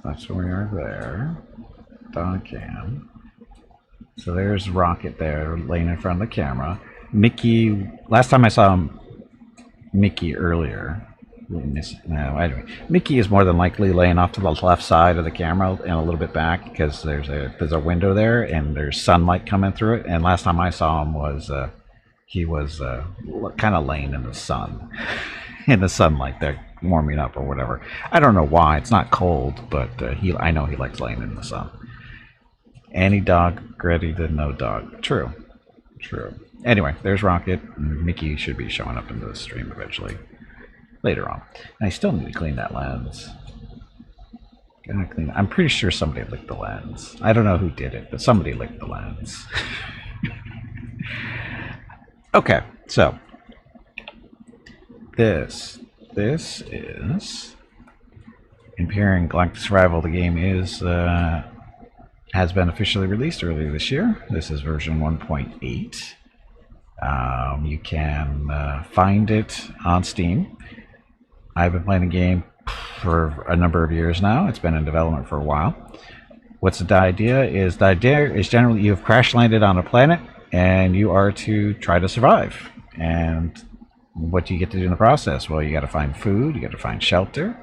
that's where we are there. Dog cam. So there's Rocket there, laying in front of the camera. Mickey, last time I saw Mickey earlier. No, anyway, Mickey is more than likely laying off to the left side of the camera and a little bit back because there's a window there and there's sunlight coming through it. And last time I saw him was he was kind of laying in the sun, in the sunlight there, warming up or whatever. I don't know why. It's not cold, but I know he likes laying in the sun. Any dog ready to no dog. True. Anyway, there's Rocket. Mickey should be showing up in the stream eventually. Later on. And I still need to clean that lens. Gotta clean. I'm pretty sure somebody licked the lens. I don't know who did it, but somebody licked the lens. Okay, so this is Empyrion Galactic Survival. The game has been officially released earlier this year. This is version 1.8. You can find it on Steam. I've been playing the game for a number of years now. It's been in development for a while. What's the idea? The idea is generally you have crash landed on a planet and you are to try to survive. And what do you get to do in the process? Well, you got to find food, you got to find shelter.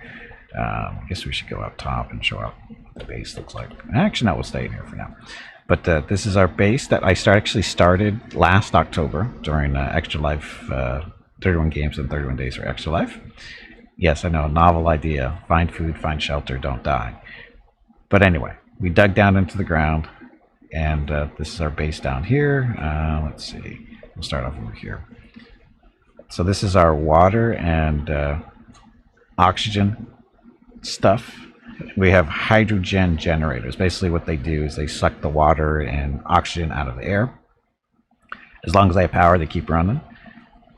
I guess we should go up top and show up what the base looks like. Actually, no, we'll stay in here for now. But this is our base that I actually started last October during Extra Life, 31 games in 31 days for Extra Life. Yes, I know, novel idea. Find food, find shelter, don't die. But anyway, we dug down into the ground, and this is our base down here. Let's see. We'll start off over here. So this is our water and oxygen stuff. We have hydrogen generators. Basically what they do is they suck the water and oxygen out of the air. As long as they have power, they keep running.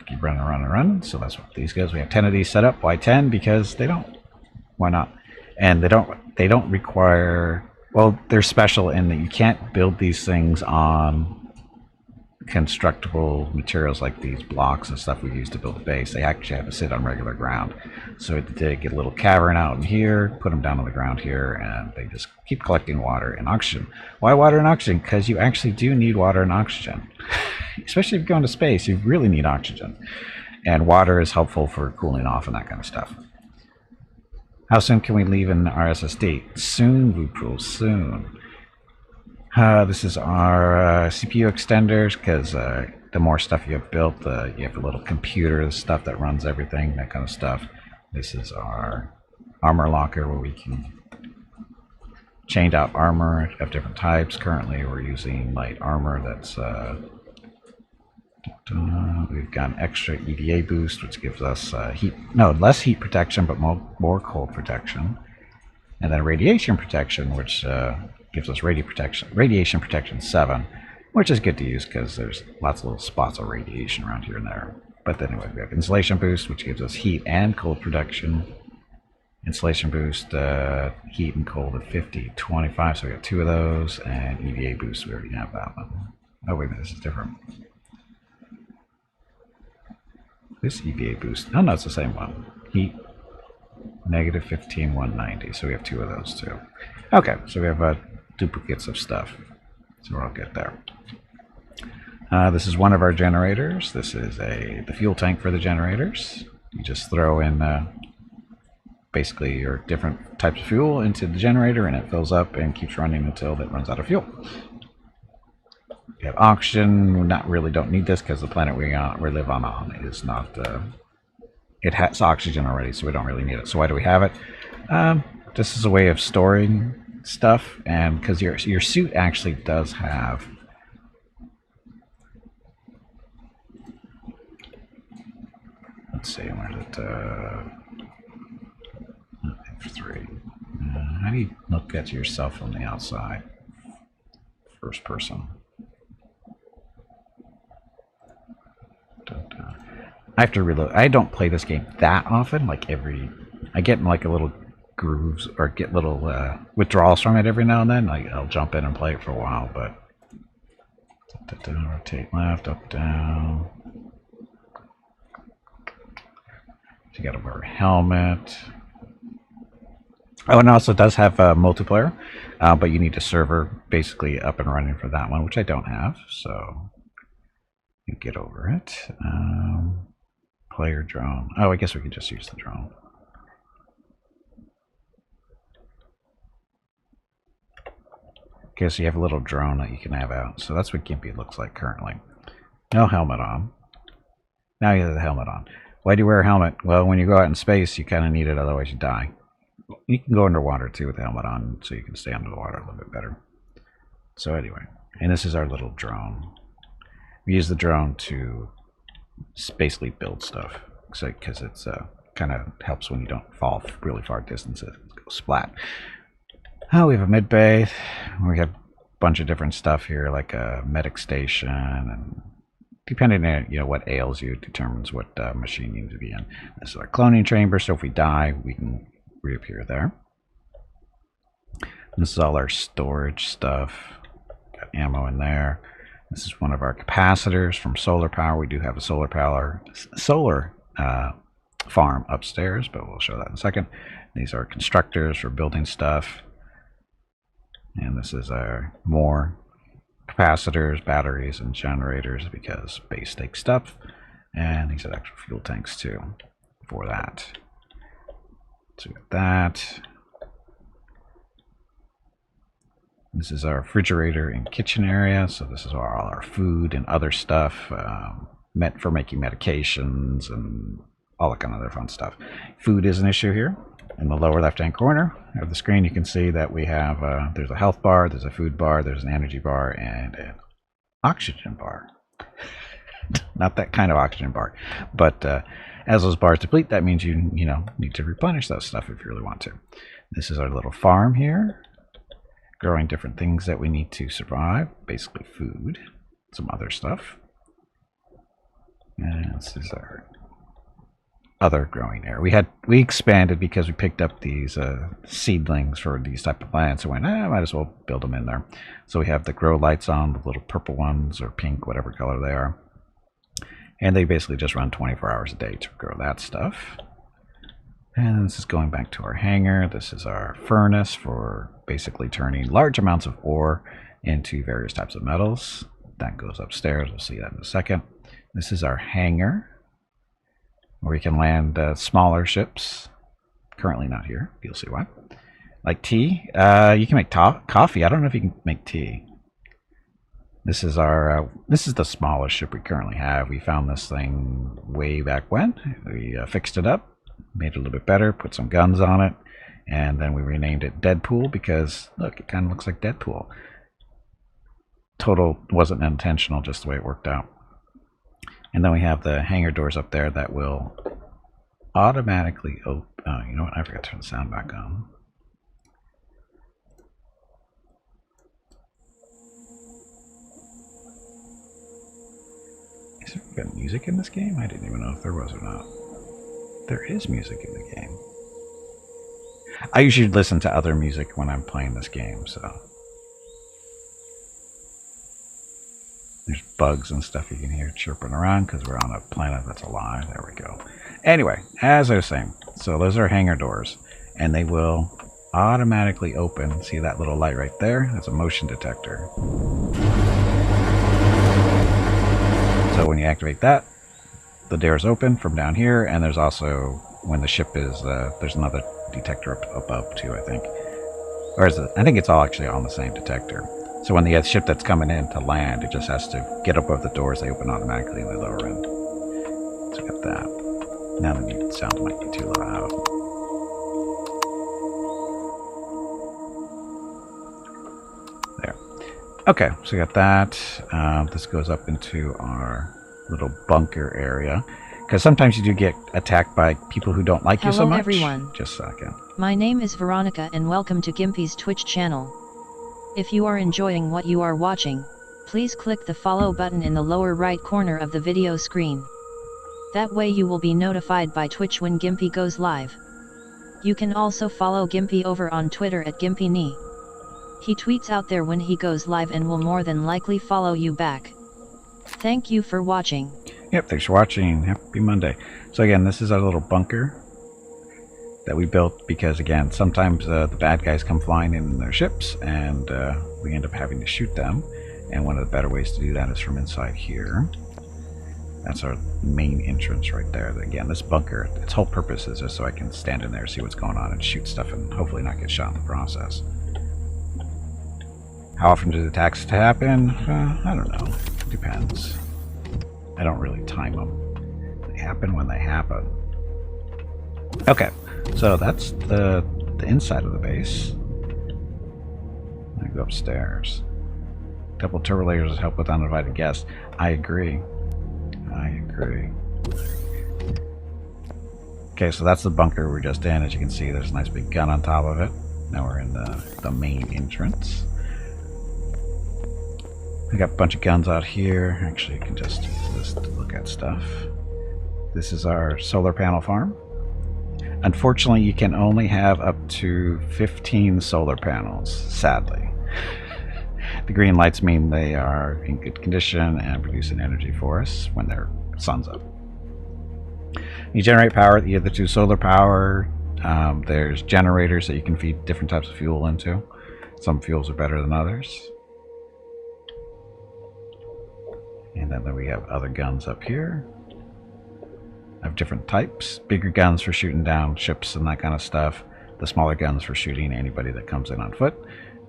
Keep running. So that's what these guys. We have 10 of these set up. Why 10? Because they don't. Why not? And they don't require. Well, they're special in that you can't build these things on constructible materials like these blocks and stuff we use to build a base. They actually have to sit on regular ground. So we had to dig a little cavern out in here, put them down on the ground here, and they just keep collecting water and oxygen. Why water and oxygen? Because you actually do need water and oxygen. Especially if you go into space, you really need oxygen. And water is helpful for cooling off and that kind of stuff. How soon can we leave in our SSD? Soon, Vuprul, soon. This is our CPU extenders, because the more stuff you have built, you have a little computer, the stuff that runs everything, that kind of stuff. This is our armor locker where we can change out armor of different types. Currently we're using light armor that's we've got an extra EVA boost, which gives us less heat protection, but more cold protection. And then radiation protection, which gives us radiation protection 7, which is good to use because there's lots of little spots of radiation around here and there. But anyway, we have insulation boost, which gives us heat and cold protection. Insulation boost, heat and cold at 50, 25, so we got 2 of those. And EVA boost, we already have that one. Oh wait a minute, this is different. This EVA boost, oh no, it's the same one. Heat, negative 15, 190, so we have 2 of those too. Okay, so we have duplicates of stuff, so we're all good there. This is one of our generators. This is the fuel tank for the generators. You just throw in basically your different types of fuel into the generator and it fills up and keeps running until it runs out of fuel. We have oxygen. We don't need this because the planet we live on is not. It has oxygen already, so we don't really need it. So why do we have it? This is a way of storing stuff, and because your suit actually does have. Let's see, where's it? F3. How do you look at yourself from the outside? First person. I have to reload. I don't play this game that often. Like I get in like a little grooves or get little withdrawals from it every now and then. Like I'll jump in and play it for a while, but rotate left, up, down. You got to wear a helmet. Oh, and also does have multiplayer, but you need a server basically up and running for that one, which I don't have, so you get over it. Player drone. Oh, I guess we can just use the drone. Okay, so you have a little drone that you can have out. So that's what Gimpy looks like currently. No helmet on. Now you have the helmet on. Why do you wear a helmet? Well, when you go out in space, you kind of need it, otherwise you die. You can go underwater too with the helmet on, so you can stay under the water a little bit better. So anyway, and this is our little drone. We use the drone to basically build stuff, because it's kind of helps when you don't fall really far distances. Go splat. Oh, we have a mid bay. We have a bunch of different stuff here, like a medic station, and depending on what ails you, determines what machine you need to be in. This is our cloning chamber, so if we die, we can reappear there. This is all our storage stuff. Got ammo in there. This is one of our capacitors from solar power. We do have a solar farm upstairs, but we'll show that in a second. These are constructors for building stuff. And this is our more capacitors, batteries, and generators, because base takes stuff. And these are actual fuel tanks too for that. So we got that. This is our refrigerator and kitchen area. So this is all our food and other stuff meant for making medications and all that kind of other fun stuff. Food is an issue here. In the lower left-hand corner of the screen, you can see that we have there's a health bar, there's a food bar, there's an energy bar, and an oxygen bar. Not that kind of oxygen bar, but as those bars deplete, that means you need to replenish that stuff if you really want to. This is our little farm here, growing different things that we need to survive, basically food, some other stuff. And this is our other growing area. We expanded because we picked up these seedlings for these type of plants and went, might as well build them in there. So we have the grow lights on, the little purple ones or pink, whatever color they are. And they basically just run 24 hours a day to grow that stuff. And this is going back to our hangar. This is our furnace for basically turning large amounts of ore into various types of metals. That goes upstairs. We'll see that in a second. This is our hangar, where we can land smaller ships. Currently not here. You'll see why. Like tea. You can make coffee. I don't know if you can make tea. This is our. This is the smallest ship we currently have. We found this thing way back when. We fixed it up, made it a little bit better, put some guns on it, and then we renamed it Deadpool because look, it kind of looks like Deadpool. Total wasn't intentional, just the way it worked out. And then we have the hangar doors up there that will automatically open. Oh, you know what? I forgot to turn the sound back on. Is there got music in this game? I didn't even know if there was or not. There is music in the game. I usually listen to other music when I'm playing this game, so. There's bugs and stuff you can hear chirping around because we're on a planet that's alive. There we go. Anyway, as I was saying, so those are hangar doors, and they will automatically open. See that little light right there? That's a motion detector. So when you activate that, the doors open from down here, and there's also, when the ship is, there's another detector up above too, I think. Or is it? I think it's all actually on the same detector. So when the ship that's coming in to land, it just has to get above the doors, they open automatically in the lower end. So we got that. Now the sound might be too loud. There. Okay, so we got that. This goes up into our little bunker area. Because sometimes you do get attacked by people who don't like you so much. Hello everyone. Just a second. My name is Veronica and welcome to Gimpy's Twitch channel. If you are enjoying what you are watching, please click the follow button in the lower right corner of the video screen. That way you will be notified by Twitch when Gimpy goes live. You can also follow Gimpy over on Twitter at GimpyKnee. He tweets out there when he goes live and will more than likely follow you back. Thank you for watching. Yep, thanks for watching. Happy Monday. So again, this is our little bunker. that we built because, again, sometimes the bad guys come flying in their ships and we end up having to shoot them. And one of the better ways to do that is from inside here. That's our main entrance right there. Again, this bunker, its whole purpose is just so I can stand in there, see what's going on, and shoot stuff and hopefully not get shot in the process. How often do the attacks happen? I don't know. Depends. I don't really time them. They happen when they happen. Okay, so that's the inside of the base. I go upstairs. Double turbo lasers help with uninvited guests. I agree. I agree. Okay, so that's the bunker we're just in. As you can see, there's a nice big gun on top of it. Now we're in the main entrance. We got a bunch of guns out here. Actually, you can just use this to look at stuff. This is our solar panel farm. Unfortunately, you can only have up to 15 solar panels, sadly. The green lights mean they are in good condition and producing energy for us when their sun's up. You generate power either through solar power. There's generators that you can feed different types of fuel into. Some fuels are better than others. And then we have other guns up here of different types. Bigger guns for shooting down ships and that kind of stuff. The smaller guns for shooting anybody that comes in on foot.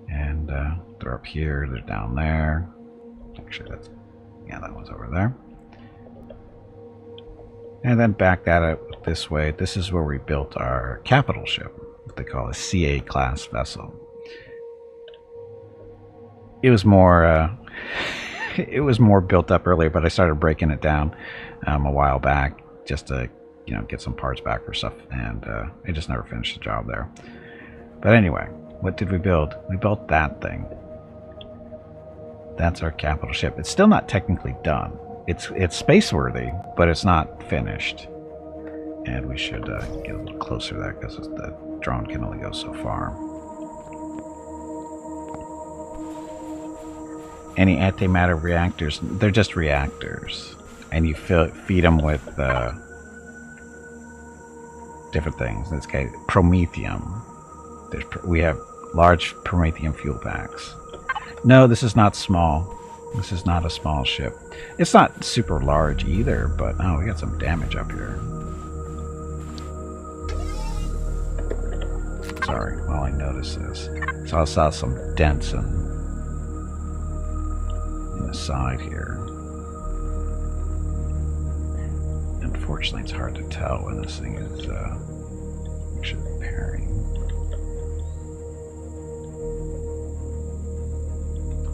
And they're up here, they're down there. Actually, that one's over there. And then back that up this way. This is where we built our capital ship, what they call a CA class vessel. It was more built up earlier, but I started breaking it down a while back just to get some parts back for stuff, and I just never finished the job there. But anyway, what did we build? We built that thing. That's our capital ship. It's still not technically done. It's space-worthy, but it's not finished. And we should get a little closer to that because the drone can only go so far. Any antimatter reactors, they're just reactors. And you feed them with different things. In this case, promethium. We have large promethium fuel packs. No, this is not small. This is not a small ship. It's not super large either, but oh, we got some damage up here. Sorry, while I notice this. So I saw some dents in the side here. Unfortunately, it's hard to tell when this thing is actually repairing.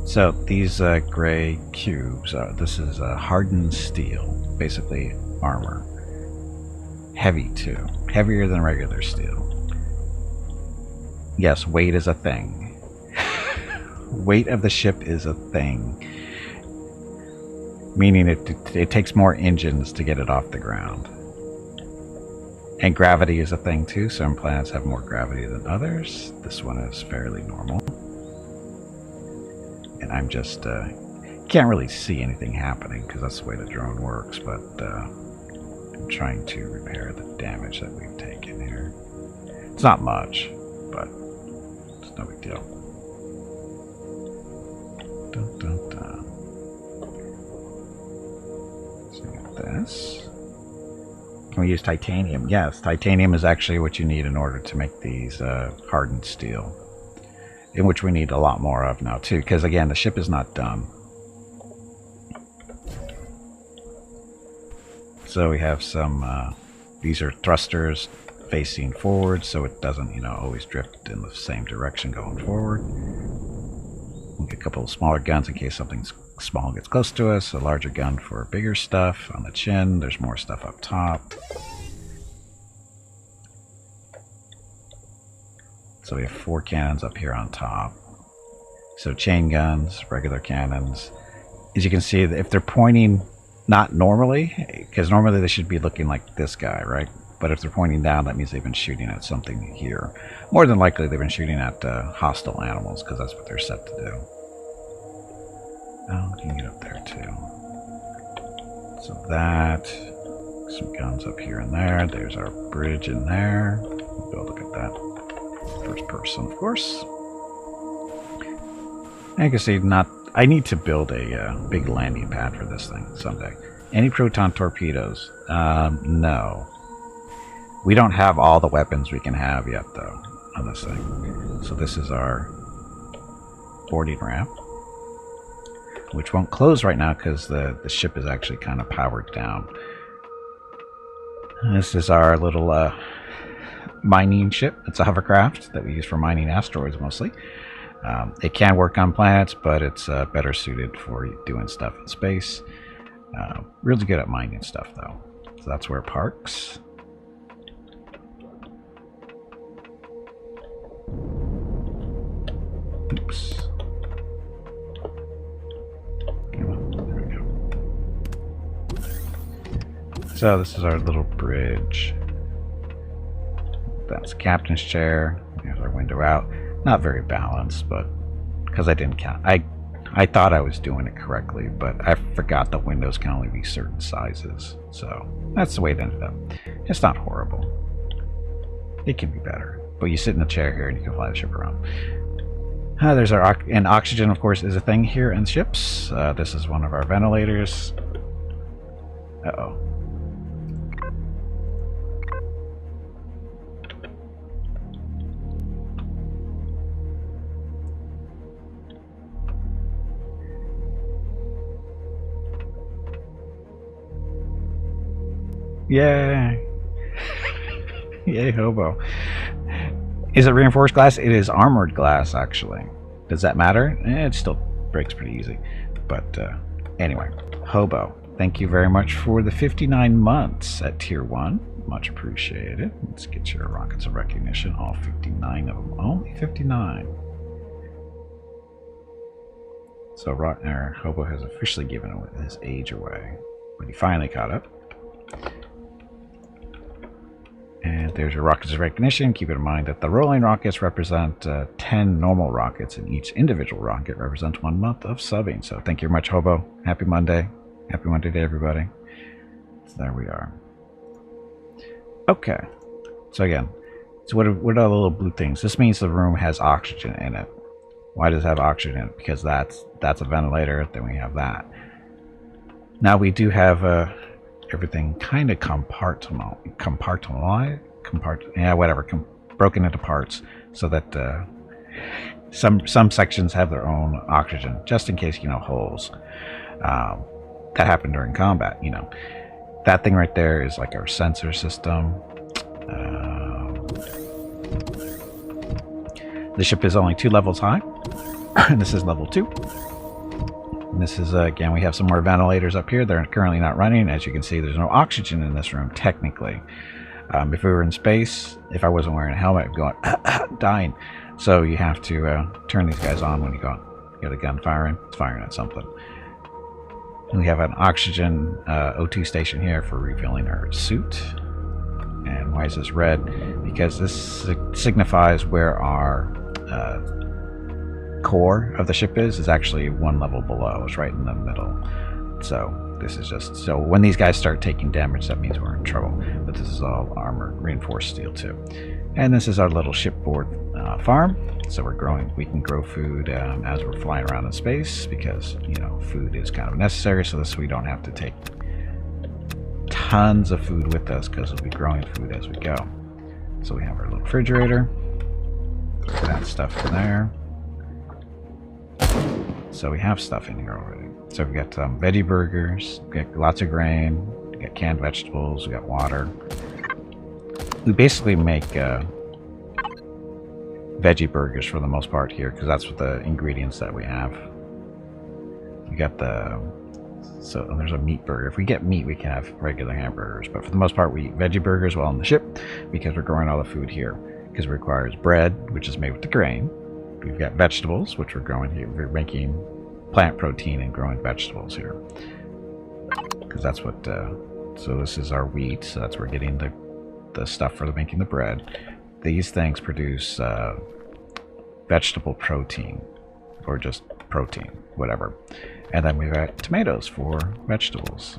So these gray cubes, this is hardened steel, basically armor. Heavy too, heavier than regular steel. Yes, weight is a thing. Weight of the ship is a thing. Meaning it takes more engines to get it off the ground. And gravity is a thing too. Some planets have more gravity than others. This one is fairly normal. And I'm just, can't really see anything happening because that's the way the drone works, but I'm trying to repair the damage that we've taken here. It's not much, but it's no big deal. Dun, dun, dun. This. Can we use titanium? Yes, titanium is actually what you need in order to make these hardened steel, in which we need a lot more of now too, because again, the ship is not done. So we have some, these are thrusters facing forward, so it doesn't, always drift in the same direction going forward. We'll get a couple of smaller guns in case something small gets close to us, a larger gun for bigger stuff on the chin. There's more stuff up top. So we have 4 cannons up here on top. So chain guns, regular cannons. As you can see, if they're pointing not normally, because normally they should be looking like this guy, right? But if they're pointing down, that means they've been shooting at something here. More than likely, they've been shooting at hostile animals, because that's what they're set to do. Oh, you can get up there too. So that, some guns up here and there. There's our bridge in there. Go look at that. First person, of course. And you can see, I need to build a big landing pad for this thing someday. Any proton torpedoes? No. We don't have all the weapons we can have yet, though, on this thing. So this is our boarding ramp, which won't close right now because the ship is actually kind of powered down. This is our little mining ship. It's a hovercraft that we use for mining asteroids mostly. It can work on planets, but it's better suited for doing stuff in space. Really good at mining stuff, though. So that's where it parks. Oops. Come on, there we go. So this is our little bridge. That's the captain's chair. There's our window out. Not very balanced, but because I didn't count. I thought I was doing it correctly, but I forgot the windows can only be certain sizes. So that's the way it ended up. It's not horrible. It can be better. But you sit in the chair here and you can fly the ship around. There's our and oxygen, of course, is a thing here in ships. This is one of our ventilators. Uh-oh. Yay! Yay, hobo. Is it reinforced glass? It is armored glass, actually. Does that matter? It still breaks pretty easy. But anyway, hobo. Thank you very much for the 59 months at Tier 1. Much appreciated. Let's get your rockets of recognition. All 59 of them. Only 59. So hobo has officially given his age away. But he finally caught up. And there's your rockets of recognition. Keep in mind that the rolling rockets represent 10 normal rockets, and each individual rocket represents 1 month of subbing. So thank you very much, Hobo. Happy Monday. Happy Monday to everybody. So there we are. Okay. So again, so what are the little blue things? This means the room has oxygen in it. Why does it have oxygen in it? Because that's a ventilator. Then we have that. Now we do have everything kind of broken into parts, so that some sections have their own oxygen, just in case, holes. That happened during combat. That thing right there is like our sensor system. The ship is only 2 levels high. This is level 2. And this is, again, we have some more ventilators up here. They're currently not running. As you can see, there's no oxygen in this room, technically. If we were in space, if I wasn't wearing a helmet, I'd be going, dying. So you have to turn these guys on when you get a gun firing. It's firing at something. And we have an oxygen O2 station here for refilling our suit. And why is this red? Because this signifies where our core of the ship is actually 1 level below. It's right in the middle. So this is just, so when these guys start taking damage, that means we're in trouble. But this is all armored, reinforced steel too. And this is our little shipboard farm. So we can grow food as we're flying around in space, because food is kind of necessary. So we don't have to take tons of food with us, because we'll be growing food as we go. So we have our little refrigerator. Put that stuff in there. So we have stuff in here already. So we've got veggie burgers, we got lots of grain, we got canned vegetables, we got water. We basically make veggie burgers for the most part here, because that's what the ingredients that we have. We got so there's a meat burger. If we get meat, we can have regular hamburgers, but for the most part we eat veggie burgers while on the ship, because we're growing all the food here, because it requires bread, which is made with the grain. We've got vegetables, which we're growing here. We're making plant protein and growing vegetables here, because that's what so this is our wheat, so that's where we're getting the stuff for making the bread. These things produce vegetable protein, or just protein, whatever. And then we've got tomatoes for vegetables,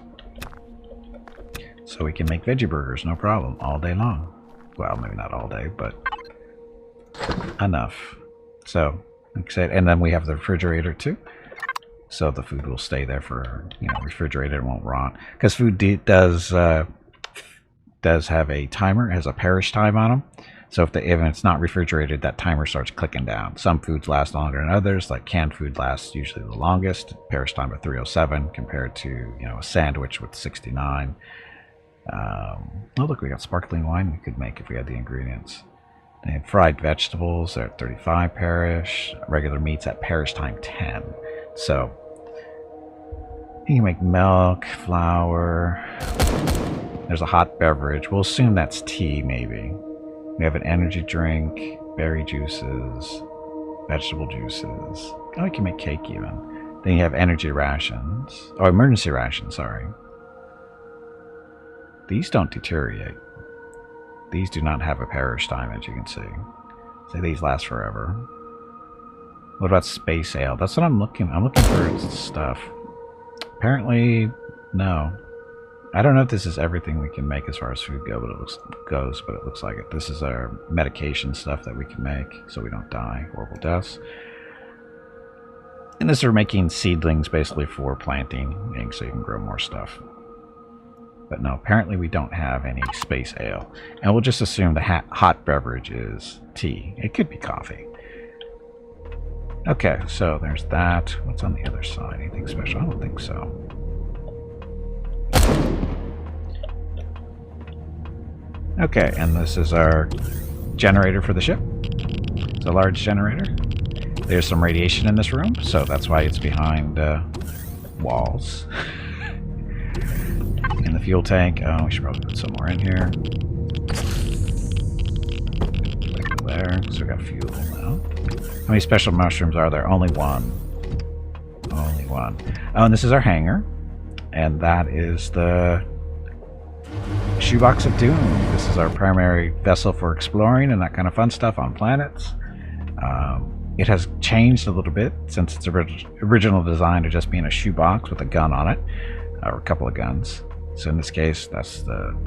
so we can make veggie burgers no problem all day long. well, maybe not all day, but enough. So, like I said, and then we have the refrigerator too. So the food will stay there for, refrigerated, it won't rot. Because food does have a timer, it has a perish time on them. So if it's not refrigerated, that timer starts clicking down. Some foods last longer than others, like canned food lasts usually the longest, perish time of 307 compared to, a sandwich with 69. Oh look, we got sparkling wine we could make if we had the ingredients. And fried vegetables, they're at 35 perish. Regular meats at perish time 10. So you can make milk, flour. There's a hot beverage. We'll assume that's tea, maybe. We have an energy drink, berry juices, vegetable juices. Oh, you can make cake even. Then you have energy rations. Oh, emergency rations, sorry. These don't deteriorate. These do not have a perish time, as you can see. So these last forever. What about space ale? That's what I'm looking. I'm looking for stuff. Apparently, no. I don't know if this is everything we can make as far as food goes, but it looks like it. This is our medication stuff that we can make so we don't die horrible deaths. And this is making seedlings basically for planting, so you can grow more stuff. But no, apparently we don't have any space ale. And we'll just assume the hot beverage is tea. It could be coffee. Okay, so there's that. What's on the other side? Anything special? I don't think so. Okay, and this is our generator for the ship. It's a large generator. There's some radiation in this room, so that's why it's behind walls. In the fuel tank, oh, we should probably put some more in here. There, so we got fuel now. How many special mushrooms are there? Only one. Only one. Oh, and this is our hangar. And that is the Shoebox of Doom. This is our primary vessel for exploring and that kind of fun stuff on planets. It has changed a little bit since its original design to just being a shoebox with a gun on it, or a couple of guns. So in this case, that's the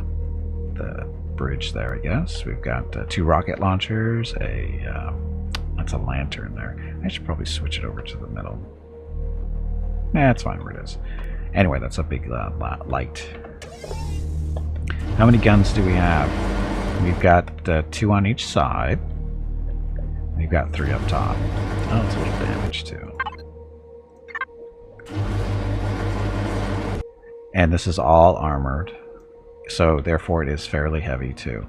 bridge there, I guess. We've got 2 rocket launchers, that's a lantern there. I should probably switch it over to the middle. Nah, it's fine where it is. Anyway, that's a big light. How many guns do we have? We've got 2 on each side. We've got 3 up top. Oh, it's a little damage too. And this is all armored, so therefore it is fairly heavy too.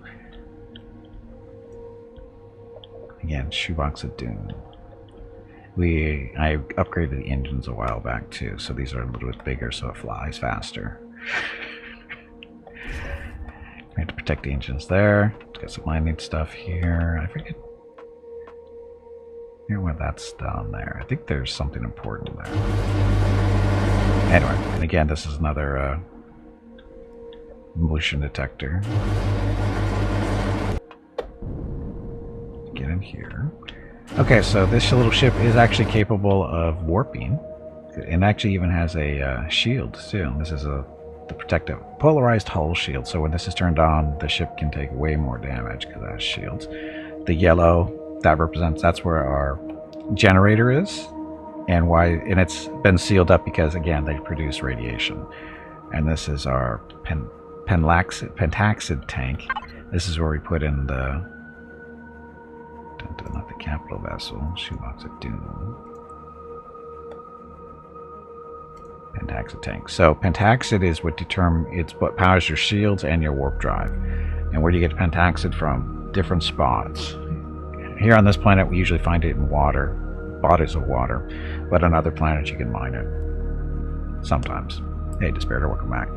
Again, Shoebox of Doom. I upgraded the engines a while back too, so these are a little bit bigger so it flies faster. We have to protect the engines there. Got some landing stuff here. I forget where that's down there. I think there's something important there. Anyway, and again, this is another motion detector. Get in here. Okay, so this little ship is actually capable of warping. It actually even has a shield too. This is the protective polarized hull shield. So when this is turned on, the ship can take way more damage because it has shields. The yellow that represents, that's where our generator is, and it's been sealed up because again they produce radiation. And this is our pentaxid tank. This is where we put in the not the capital vessel, Shoebox of Doom. Pentaxid tank. So pentaxid is what what powers your shields and your warp drive. And where do you get pentaxid from? Different spots. Here on this planet we usually find it in water, bodies of water, but on other planets you can mine it. Sometimes. Hey, Desperator, welcome back.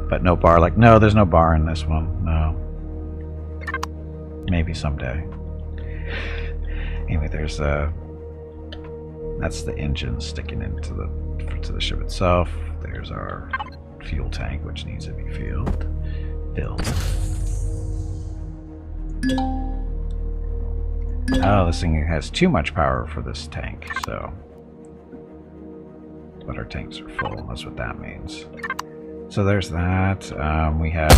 But no bar, no, there's no bar in this one. No. Maybe someday. Anyway, there's that's the engine sticking into the ship itself. There's our fuel tank, which needs to be filled. Oh, this thing has too much power for this tank, so. But our tanks are full, that's what that means. So there's that. We have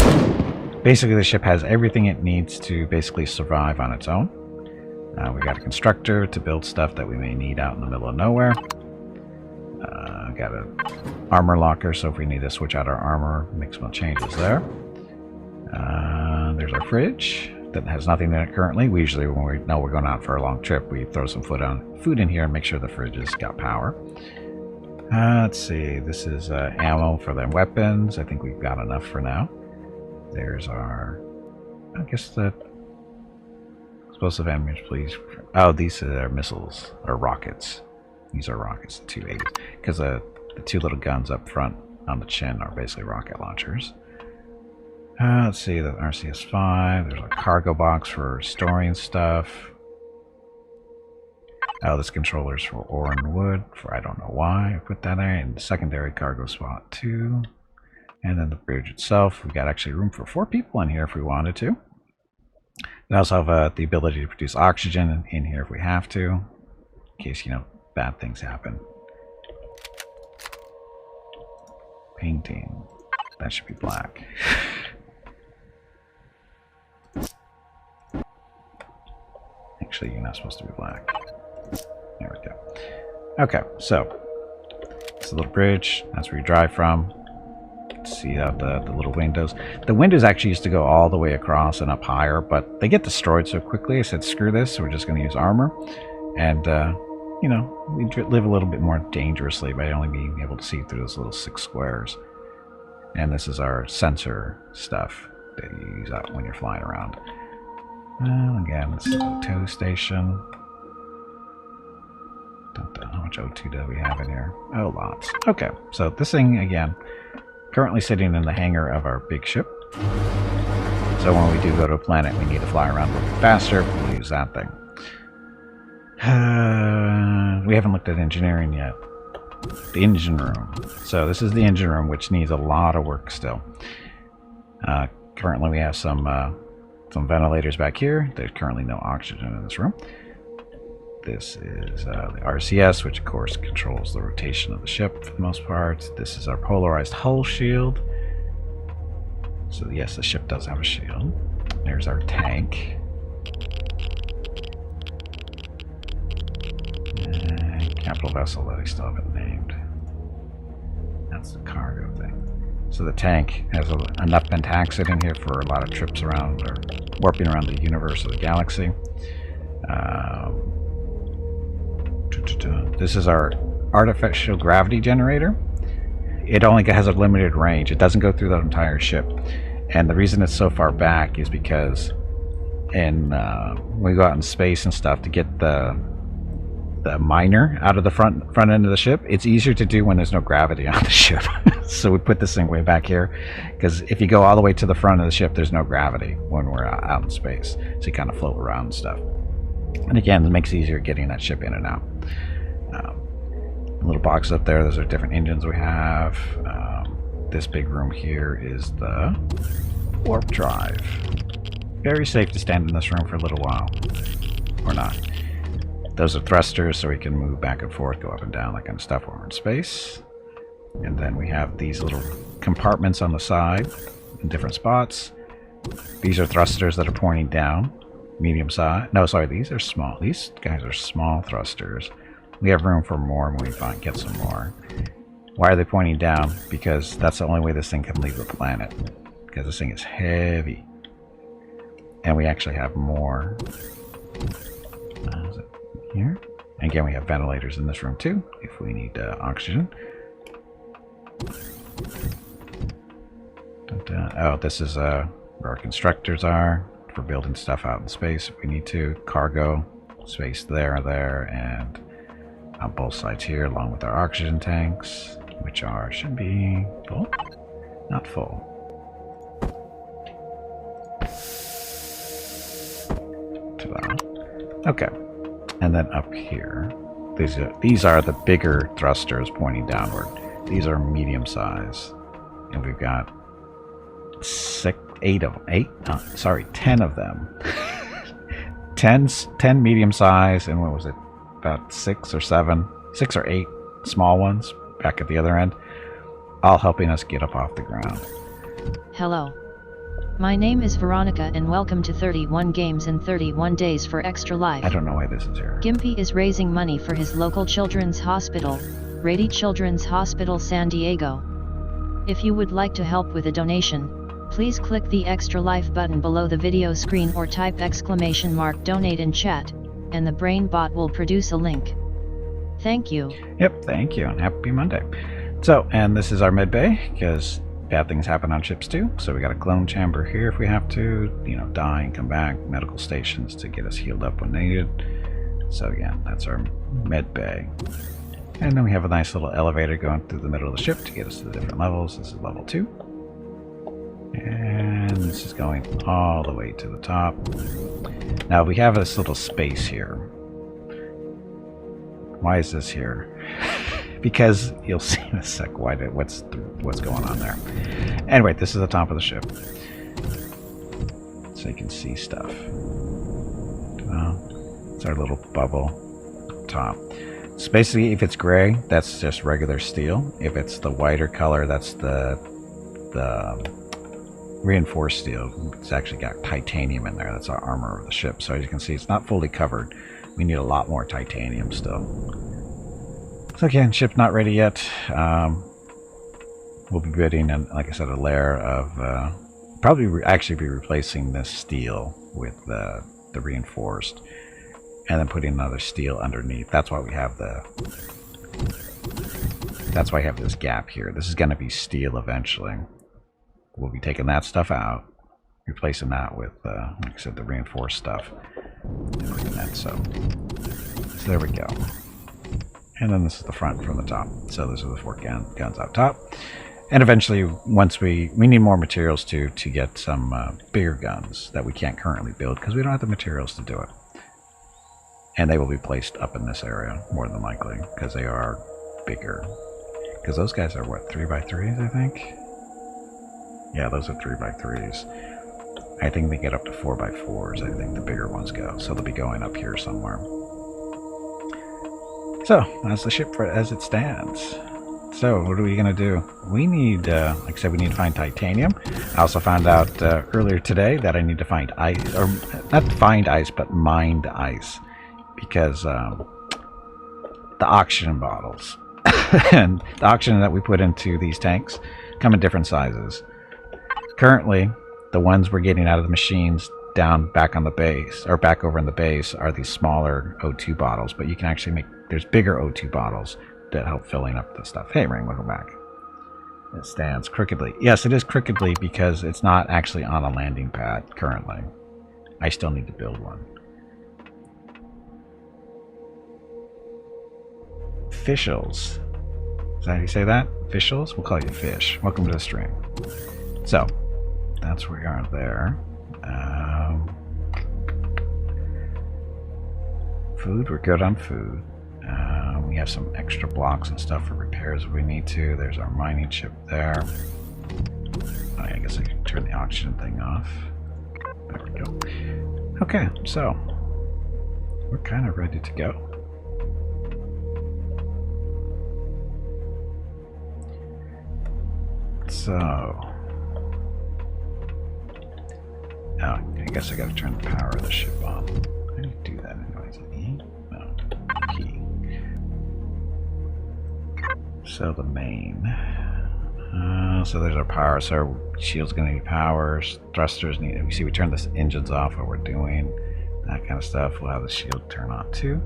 Basically, the ship has everything it needs to basically survive on its own. We got a constructor to build stuff that we may need out in the middle of nowhere. Got an armor locker, so if we need to switch out our armor, make some changes there. There's our fridge that has nothing in it currently. We usually, when we know we're going out for a long trip, we throw some food in here and make sure the fridge has got power. Let's see, this is ammo for them weapons. I think we've got enough for now. There's our, I guess the explosive ammunition, please. Oh, these are missiles, or rockets. These are rockets, the 280s. Because the two little guns up front on the chin are basically rocket launchers. Let's see, the RCS-5. There's a cargo box for storing stuff. Oh, this controller's for ore and wood. For I don't know why I put that there. And the secondary cargo spot, too. And then the bridge itself. We've got actually room for 4 people in here if we wanted to. We also have the ability to produce oxygen in here if we have to. In case, you know, bad things happen. Painting. That should be black. Actually, you're not supposed to be black. There we go. Okay, so it's a little bridge. That's where you drive from. See how the little windows. The windows actually used to go all the way across and up higher, but they get destroyed so quickly. I said, screw this. So we're just going to use armor. And, you know, we live a little bit more dangerously by only being able to see through those little 6 squares. And this is our sensor stuff that you use out when you're flying around. Again, this is a tow station. Don't know how much O2 do we have in here. Oh, lots. Okay, so this thing, again, currently sitting in the hangar of our big ship. So when we do go to a planet, we need to fly around a little bit faster. We'll use that thing. We haven't looked at engineering yet. The engine room. So this is the engine room, which needs a lot of work still. Currently we have some ventilators back here. There's currently no oxygen in this room. This is the RCS, which of course controls the rotation of the ship for the most part. This is our polarized hull shield. So yes, the ship does have a shield. There's our tank. Capital vessel that I still haven't named. That's the cargo thing. So the tank has enough pentaxid in here for a lot of trips around, or warping around the universe or the galaxy. This is our artificial gravity generator. It only has a limited range. It doesn't go through the entire ship. And the reason it's so far back is because when we go out in space and stuff to get the miner out of the front end of the ship, it's easier to do when there's no gravity on the ship. So we put this thing way back here, because if you go all the way to the front of the ship, there's no gravity when we're out in space. So you kind of float around and stuff. And again, it makes it easier getting that ship in and out. Little box up there, those are different engines we have. This big room here is the warp drive. Very safe to stand in this room for a little while. Or not. Those are thrusters, so we can move back and forth, go up and down, that kind of stuff when we're in space. And then we have these little compartments on the side in different spots. These are thrusters that are pointing down. Medium size. No, sorry, these are small. These guys are small thrusters. We have room for more when we get some more. Why are they pointing down? Because that's the only way this thing can leave the planet. Because this thing is heavy. And we actually have more. Is it here? And again, we have ventilators in this room too, if we need oxygen. Oh, this is where our constructors are for building stuff out in space if we need to. Cargo space there, and on both sides here, along with our oxygen tanks, which should be full, not full. Ta-da. Okay, and then up here, these are the bigger thrusters pointing downward. These are medium size, and we've got 10 of them. 10 medium size, and what was it? About 6 or 8 small ones back at the other end, all helping us get up off the ground. Hello. My name is Veronica and welcome to 31 Games in 31 Days for Extra Life. I don't know why this is here. Gimpy is raising money for his local children's hospital, Rady Children's Hospital San Diego. If you would like to help with a donation, please click the Extra Life button below the video screen or type !donate in chat, and the brain bot will produce a link. Thank you. Yep, thank you, and happy Monday. So, and this is our med bay, because bad things happen on ships too. So we got a clone chamber here if we have to, die and come back, medical stations to get us healed up when needed. So yeah, that's our med bay. And then we have a nice little elevator going through the middle of the ship to get us to the different levels. This is level 2. And this is going all the way to the top. Now we have this little space here. Why is this here? Because you'll see in a sec what's going on there. Anyway, this is the top of the ship, so you can see stuff. It's our little bubble top. So basically, if it's gray, that's just regular steel. If it's the whiter color, that's the reinforced steel. It's actually got titanium in there. That's our armor of the ship. So as you can see, it's not fully covered. We need a lot more titanium still. So again, ship's not ready yet. We'll be building, like I said, a layer of probably actually be replacing this steel with the reinforced, and then putting another steel underneath. That's why we have that's why I have this gap here. This is going to be steel eventually. We'll be taking that stuff out, replacing that with, like I said, the reinforced stuff. So there we go. And then this is the front from the top. So those are the 4 guns out top. And eventually, once we need more materials to get some bigger guns that we can't currently build because we don't have the materials to do it. And they will be placed up in this area, more than likely, because they are bigger. Because those guys are, what, 3x3s, I think? Yeah, those are 3x3s. I think they get up to 4x4s, I think the bigger ones go. So they'll be going up here somewhere. So, that's the ship as it stands. So, what are we going to do? We need, like I said, we need to find titanium. I also found out earlier today that I need to find ice, or not find ice, but mine ice. Because the oxygen bottles and the oxygen that we put into these tanks come in different sizes. Currently, the ones we're getting out of the machines down back on the base, or back over in the base, are these smaller O2 bottles, but you can actually make, there's bigger O2 bottles that help filling up the stuff. Hey, Ring, welcome back. It stands crookedly. Yes, it is crookedly because it's not actually on a landing pad currently. I still need to build one. Fishels. Is that how you say that? Fishels? We'll call you Fish. Welcome to the stream. So, that's where we are there. Food, we're good on food. We have some extra blocks and stuff for repairs if we need to. There's our mining chip there. Oh, I guess I can turn the oxygen thing off. There we go. Okay, so we're kind of ready to go. So, oh, I guess I gotta turn the power of the ship on. How do you do that anyways? E? No, P. So the main. So there's our power. So our shield's gonna need power. Thrusters need. You see, we turn the engines off while we're doing that kind of stuff. We'll have the shield turn on too.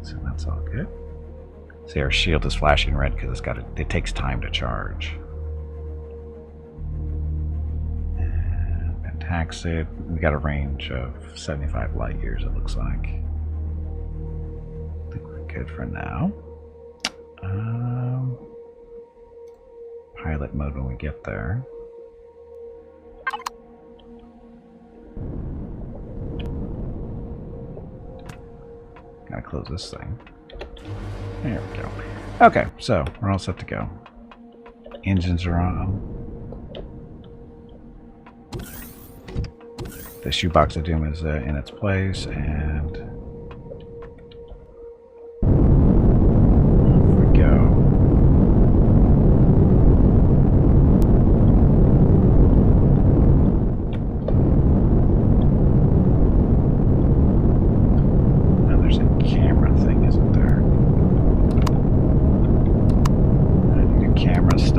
So that's all good. See, our shield is flashing red because it takes time to charge. And Pentaxid, we got a range of 75 light years, it looks like. I think we're good for now. Pilot mode when we get there. Gotta close this thing. There we go. Okay, so we're all set to go. Engines are on. The Shoebox of Doom is in its place, and off we go.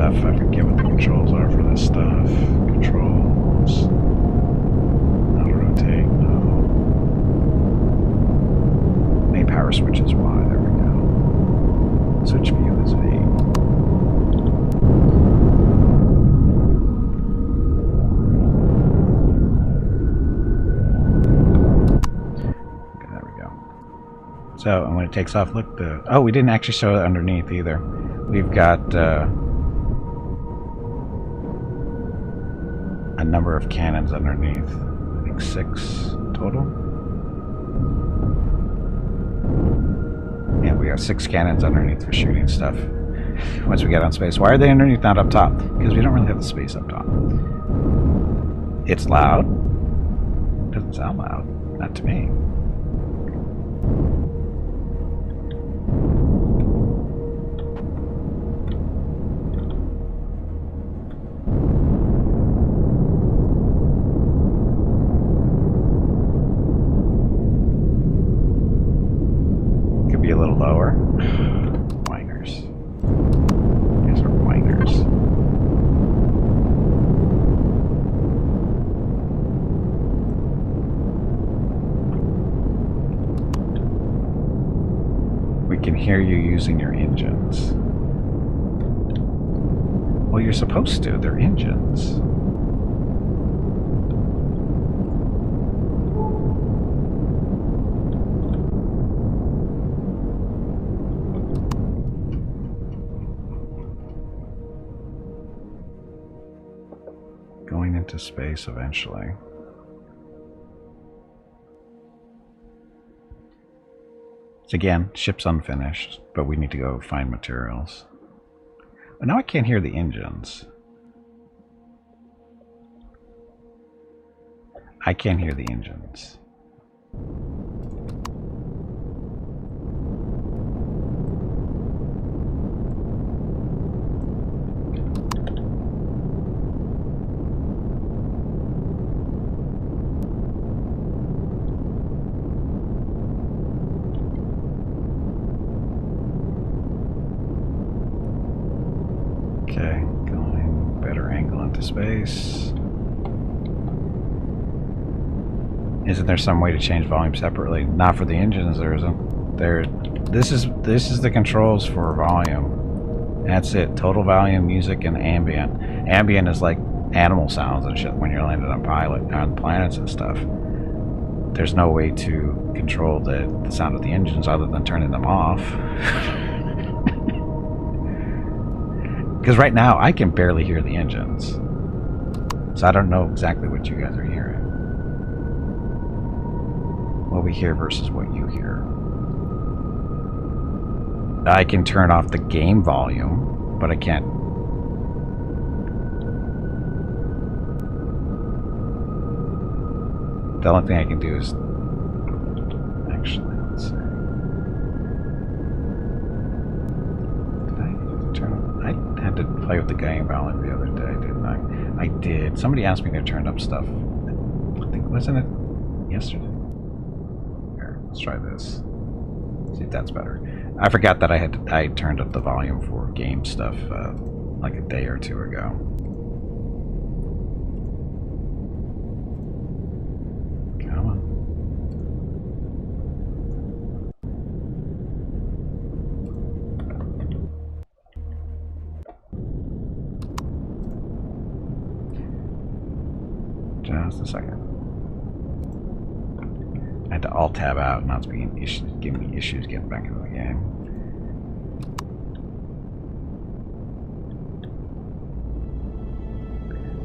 stuff. I forget what the controls are for this stuff. Controls. Auto rotate, no. Main power switch is Y, there we go. Switch view is V. Okay, there we go. So, and when it takes off, look, oh, we didn't actually show it underneath either. We've got a number of cannons underneath. I think 6 total. And we got 6 cannons underneath for shooting stuff. Once we get on space. Why are they underneath, not up top? Because we don't really have the space up top. It's loud. Doesn't sound loud. Not to me. Be a little lower. Whiners. These are whiners. We can hear you using your engines. Well, you're supposed to. They're engines. Going into space eventually. So again, ship's unfinished, but we need to go find materials. But now I can't hear the engines. I can't hear the engines. Okay, going better angle into space. Isn't there some way to change volume separately? Not for the engines, there isn't. This is the controls for volume. That's it. Total volume, music, and ambient. Ambient is like animal sounds and shit when you're landing on planets and stuff. There's no way to control the sound of the engines other than turning them off. Because right now, I can barely hear the engines. So I don't know exactly what you guys are hearing. What we hear versus what you hear. I can turn off the game volume, but I can't. The only thing I can do is... Actually, let's see. I had to play with the game volume the other day, didn't I? I did. Somebody asked me to turn up stuff. I think, wasn't it yesterday? Here, let's try this. See if that's better. I forgot that I turned up the volume for game stuff like a day or two ago. Come on. Just a second. I had to alt-tab out, now it's giving me issues getting back into the game.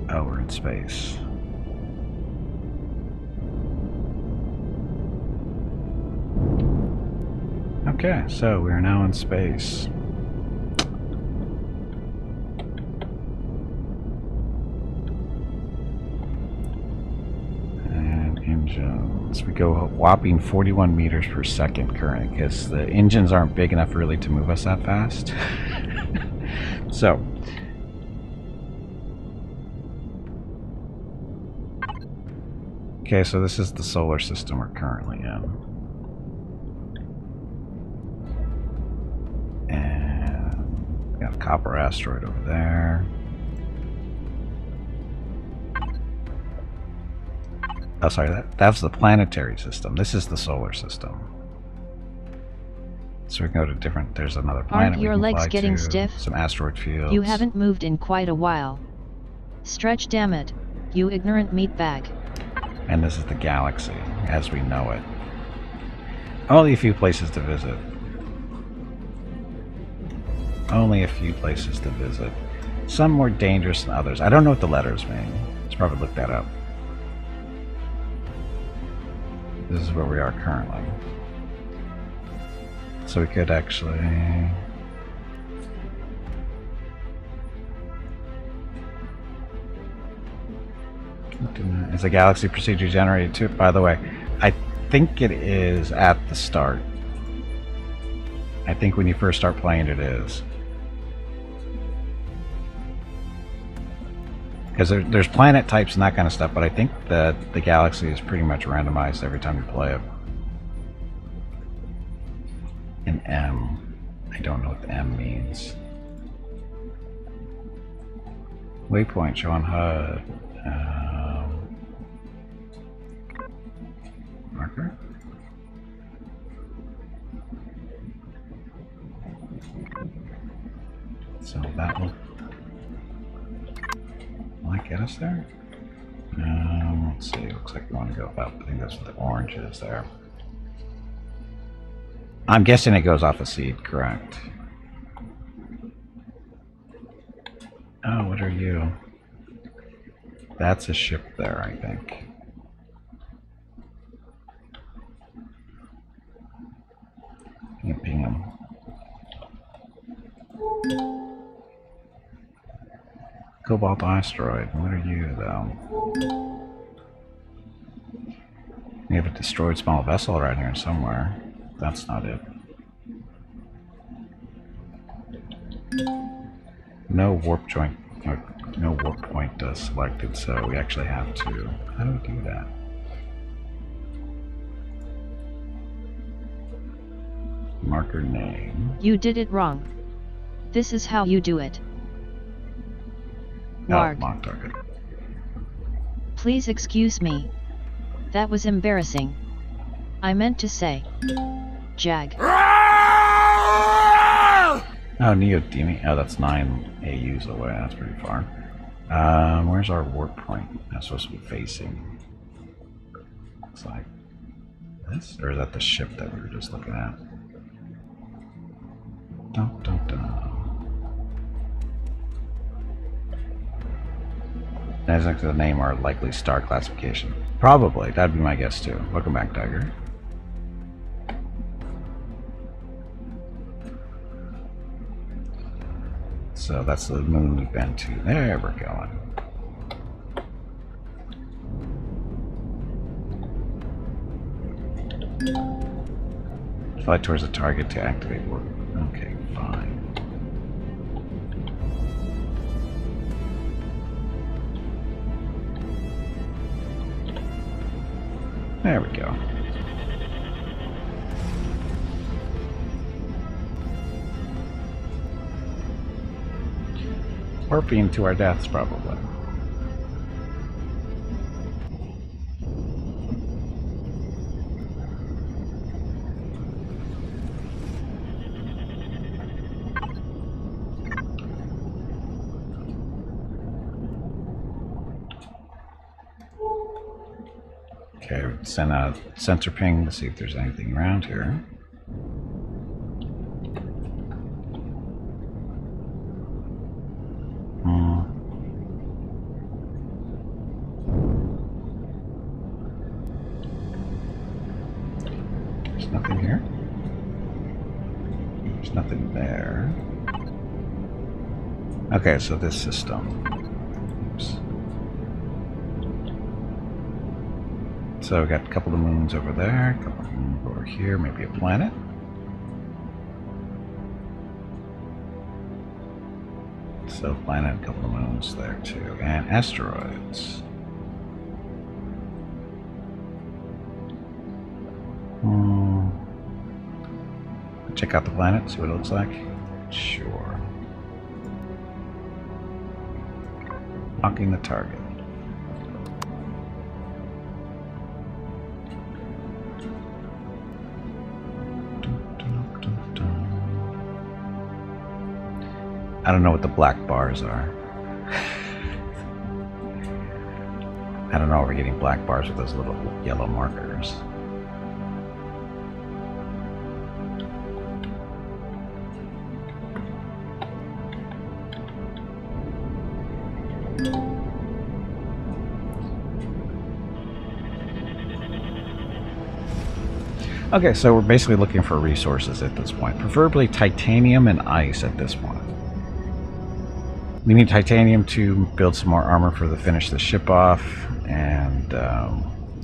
Oh, we're in space. Okay, so we are now in space. Engines. We go a whopping 41 meters per second current because the engines aren't big enough really to move us that fast. So okay, so this is the solar system we're currently in. And we got a copper asteroid over there. Oh, sorry, that's the planetary system. This is the solar system. So we can go to different... There's another planet. Aren't your legs getting to, stiff? some asteroid fields. You haven't moved in quite a while. Stretch, damn it, you ignorant meatbag. And this is the galaxy, as we know it. Only a few places to visit. Only a few places to visit. Some more dangerous than others. I don't know what the letters mean. Let's probably look that up. This is where we are currently. So we could actually... Is a galaxy procedure generated too? By the way, I think it is at the start. I think when you first start playing it is. Because there's planet types and that kind of stuff, but I think that the galaxy is pretty much randomized every time you play it. An M. I don't know what the M means. Waypoint show on HUD. Marker. So that will get us there. Let's see. Looks like we want to go up. I think that's what the orange is there. I'm guessing it goes off a seed, correct? Oh, what are you? That's a ship there, I think. You can ping them. Cobalt asteroid. What are you, though? We have a destroyed small vessel right here somewhere. That's not it. No warp joint. No warp point selected, so we actually have to... How do we do that? Marker name. You did it wrong. This is how you do it. Warg. Lock target. Please excuse me. That was embarrassing. I meant to say... Jag. Oh, Neodemi. Oh, that's 9 AUs away. That's pretty far. Where's our warp point? That's supposed to be facing. Looks like this? Or is that the ship that we were just looking at? Dun, dun, dun. That's next to the name or likely star classification. Probably. That'd be my guess too. Welcome back, Tiger. So that's the moon we've been to. There we're going. Fly towards the target to activate warp. Okay, fine. There we go. Warping to our deaths, probably. Okay, send a sensor ping to see if there's anything around here. There's nothing here. There's nothing there. Okay, so this system. Oops. So we got a couple of moons over there, a couple of moons over here, maybe a planet. So planet, a couple of moons there too, and asteroids. Check out the planet, see what it looks like. Sure. Locking the target. I don't know what the black bars are. I don't know if we're getting black bars with those little yellow markers. Okay, so we're basically looking for resources at this point. Preferably titanium and ice at this point. We need titanium to build some more armor for the finish the ship off, and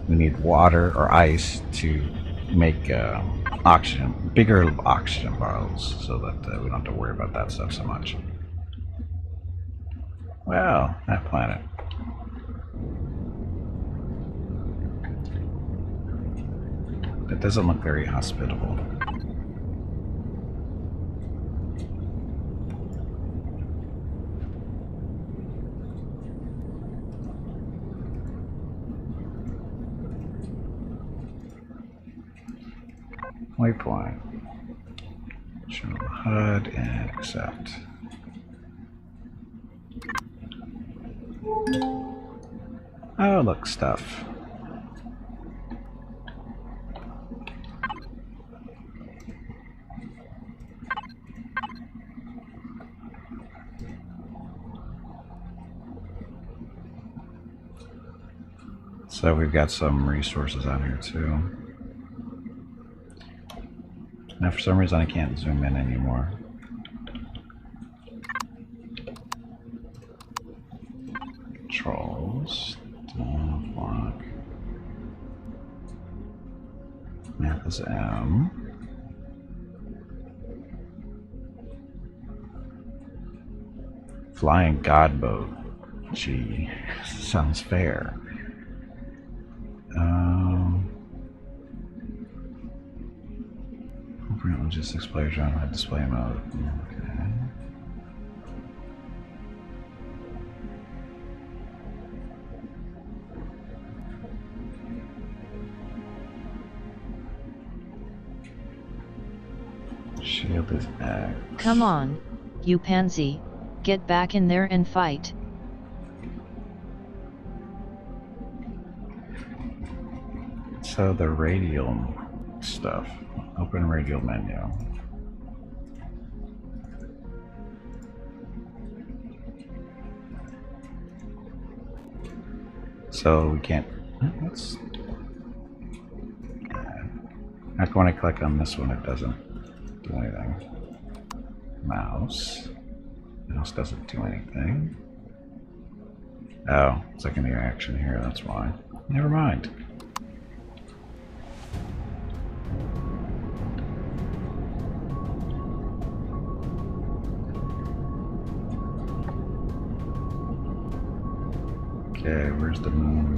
we need water or ice to make oxygen, bigger oxygen bottles, so that we don't have to worry about that stuff so much. Well, that planet. That doesn't look very hospitable. Waypoint. Show the HUD and accept. Oh, look, stuff. So we've got some resources on here too. Now for some reason I can't zoom in anymore. Controls. Block. Map is M. Flying God boat. Gee, sounds fair. Logistics players on my display mode. Okay. Shield is X. Come on, you pansy, get back in there and fight. So the radial stuff. Open radial menu. So we can't. Let's. Not when I click on this one, it doesn't do anything. Mouse. Mouse doesn't do anything. Oh, secondary action here. That's why. Never mind. Okay, where's the moon?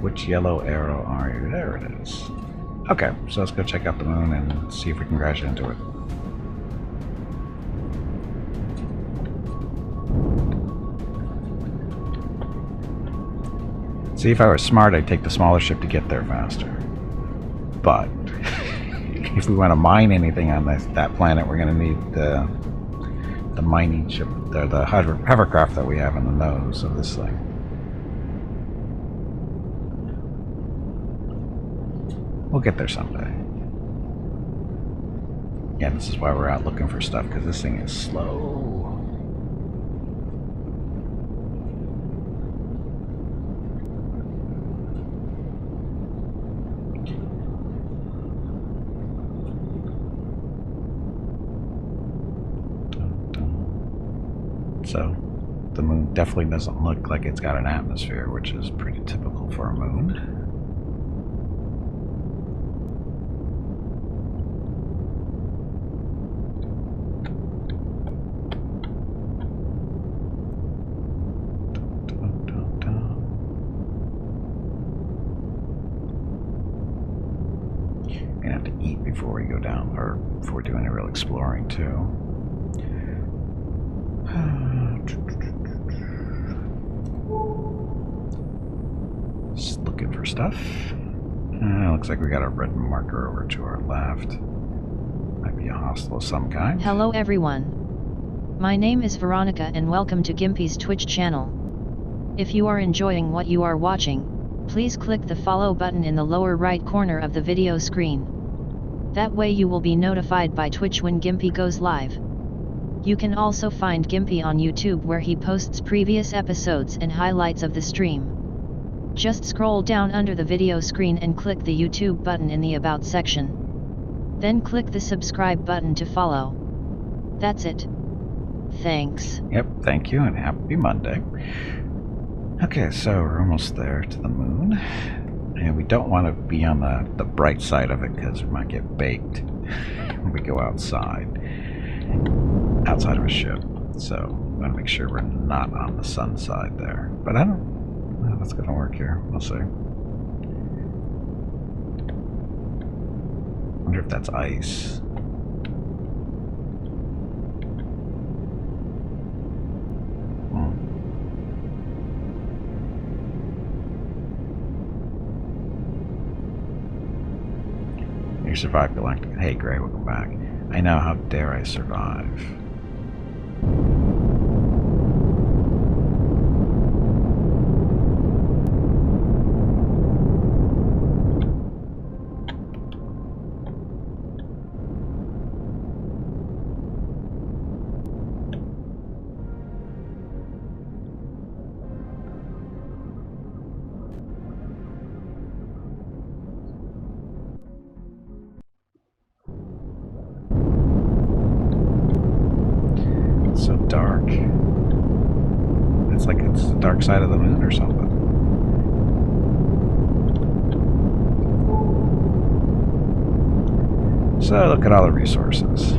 Which yellow arrow are you? There it is. Okay, so let's go check out the moon and see if we can crash into it. See, if I was smart, I'd take the smaller ship to get there faster. But if we want to mine anything on that planet, we're going to need the mining ship, the hovercraft that we have in the nose of this thing. We'll get there someday. Yeah, this is why we're out looking for stuff, because this thing is slow. So, the moon definitely doesn't look like it's got an atmosphere, which is pretty typical for a moon. We're gonna have to eat before we go down, or before we do any real exploring, too. looking for stuff. Looks like we got a red marker over to our left. Might be a hostile of some kind. Hello everyone. My name is Veronica and welcome to Gimpy's Twitch channel. If you are enjoying what you are watching, please click the follow button in the lower right corner of the video screen. That way you will be notified by Twitch when Gimpy goes live. You can also find Gimpy on YouTube where he posts previous episodes and highlights of the stream. Just scroll down under the video screen and click the YouTube button in the About section. Then click the subscribe button to follow. That's it. Thanks. Yep, thank you and happy Monday. Okay, so we're almost there to the moon. And we don't want to be on the bright side of it because we might get baked when we go outside of a ship. So we want to make sure we're not on the sun side there. But I don't know if that's going to work here. We'll see. Wonder if that's ice. You survived Galactic. Hey, Gray, welcome back. I know, how dare I survive? So dark. It's like it's the dark side of the moon or something. So look at all the resources.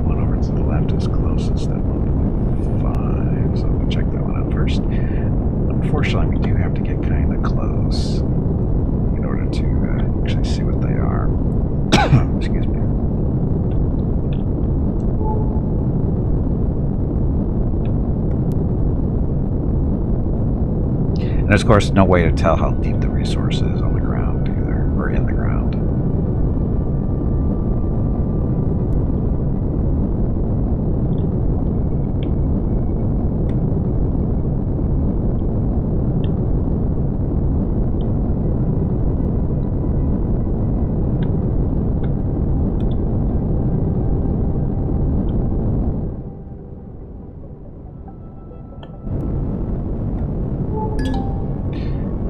One over to the left is closest at 1.5, so we'll check that one out first. Unfortunately, we do have to get kind of close in order to actually see what they are. Excuse me. And there's, of course, no way to tell how deep the resource is on the ground either, or in the ground.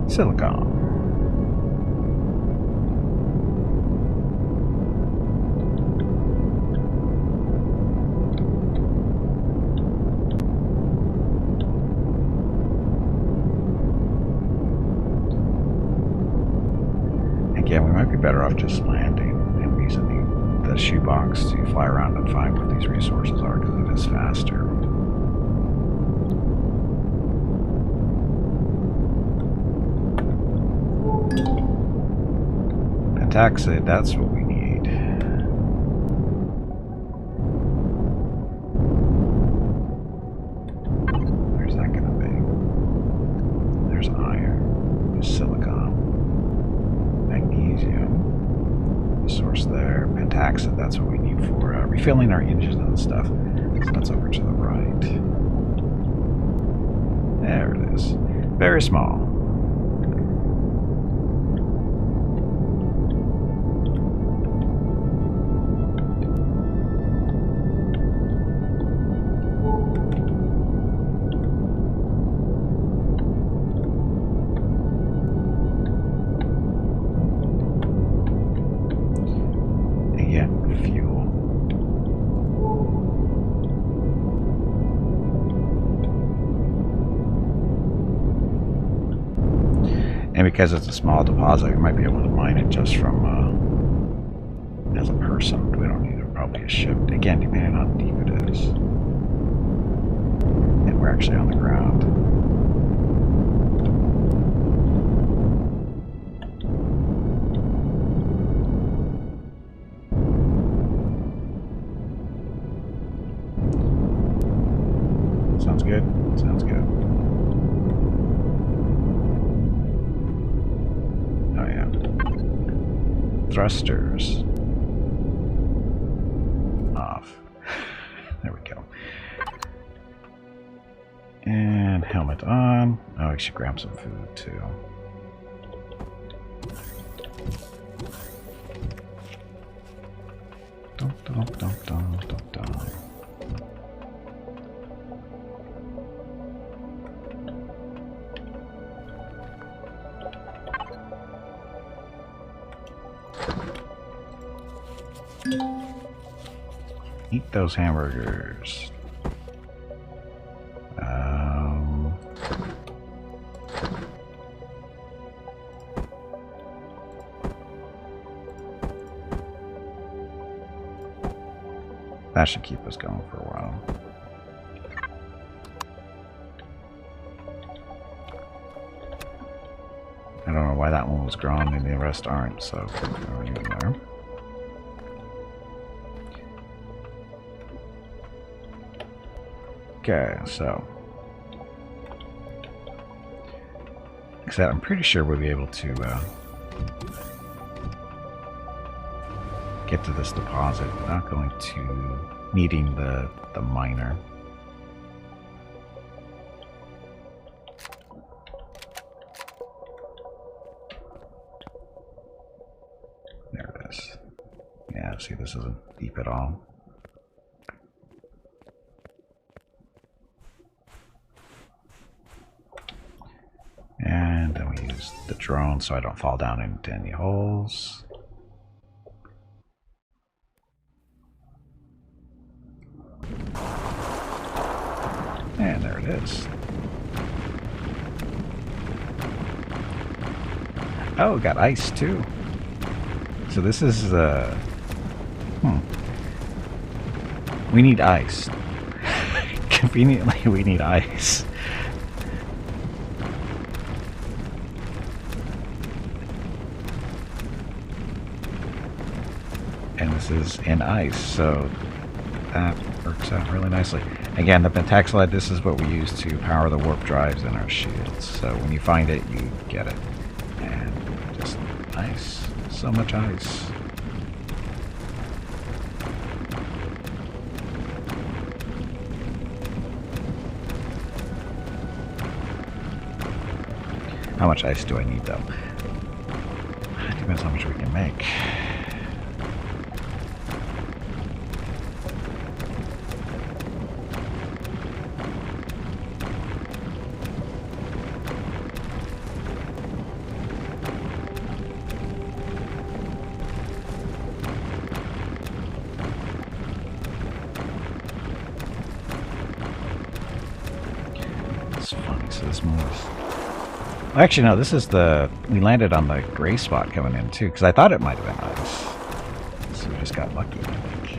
Silicon. Again, we might be better off just landing and using the shoebox to fly around and find what these resources are, because it is faster. Taxid, that's what we need. Where's that gonna be? There's iron, there's silicon, magnesium, source there, pentaxid, that's what we need for refilling our engines and stuff. So that's over to the right. There it is. Very small. And because it's a small deposit, we might be able to mine it just from as a person. We don't need probably a ship. Again, depending on how deep it is. And we're actually on the ground. good? Sounds good. Oh yeah. Thrusters. Off. There we go. And helmet on. Oh, I should grab some food too. Dum, dum, dum, dum, dum, dum. Eat those hamburgers. That should keep us going for a while. I don't know why that one was drawn and the rest aren't, so throw it in there. Okay, so except I'm pretty sure we'll be able to get to this deposit without going to needing the miner. There it is. Yeah, see, this isn't deep at all. And then we use the drone so I don't fall down into any holes. And there it is. Oh, got ice too. So this is we need ice. Conveniently, we need ice. And this is in ice, so that works out really nicely. Again, the pentaxolite, this is what we use to power the warp drives in our shields. So when you find it, you get it. And just ice. So much ice. How much ice do I need, though? It depends how much we can make. It's funny, so this moves. Actually, no, this is we landed on the gray spot coming in, too, because I thought it might have been ice. So we just got lucky, I think.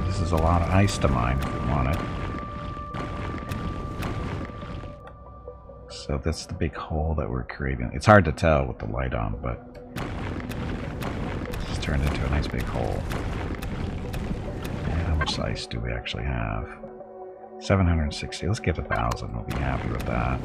This is a lot of ice to mine if we want it. So that's the big hole that we're creating. It's hard to tell with the light on, but turned into a nice big hole. And how much ice do we actually have? 760. Let's get 1,000. We'll be happy with that.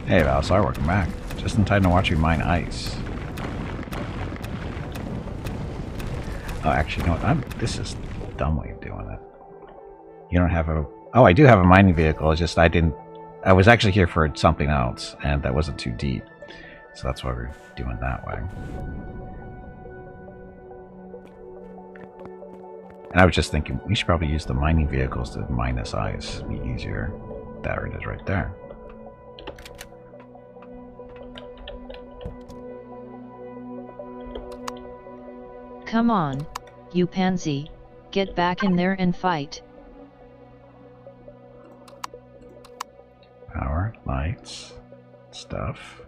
Hey, Valsar, welcome back. Just in time to watch you mine ice. Oh, actually, you know what? This is a dumb way of doing it. You don't have a... Oh, I do have a mining vehicle. It's just I was actually here for something else, and that wasn't too deep. So that's why we're doing it that way. And I was just thinking, we should probably use the mining vehicles to mine this ice. It'd be easier. There it is right there. Come on, you pansy, get back in there and fight. Power, lights, stuff.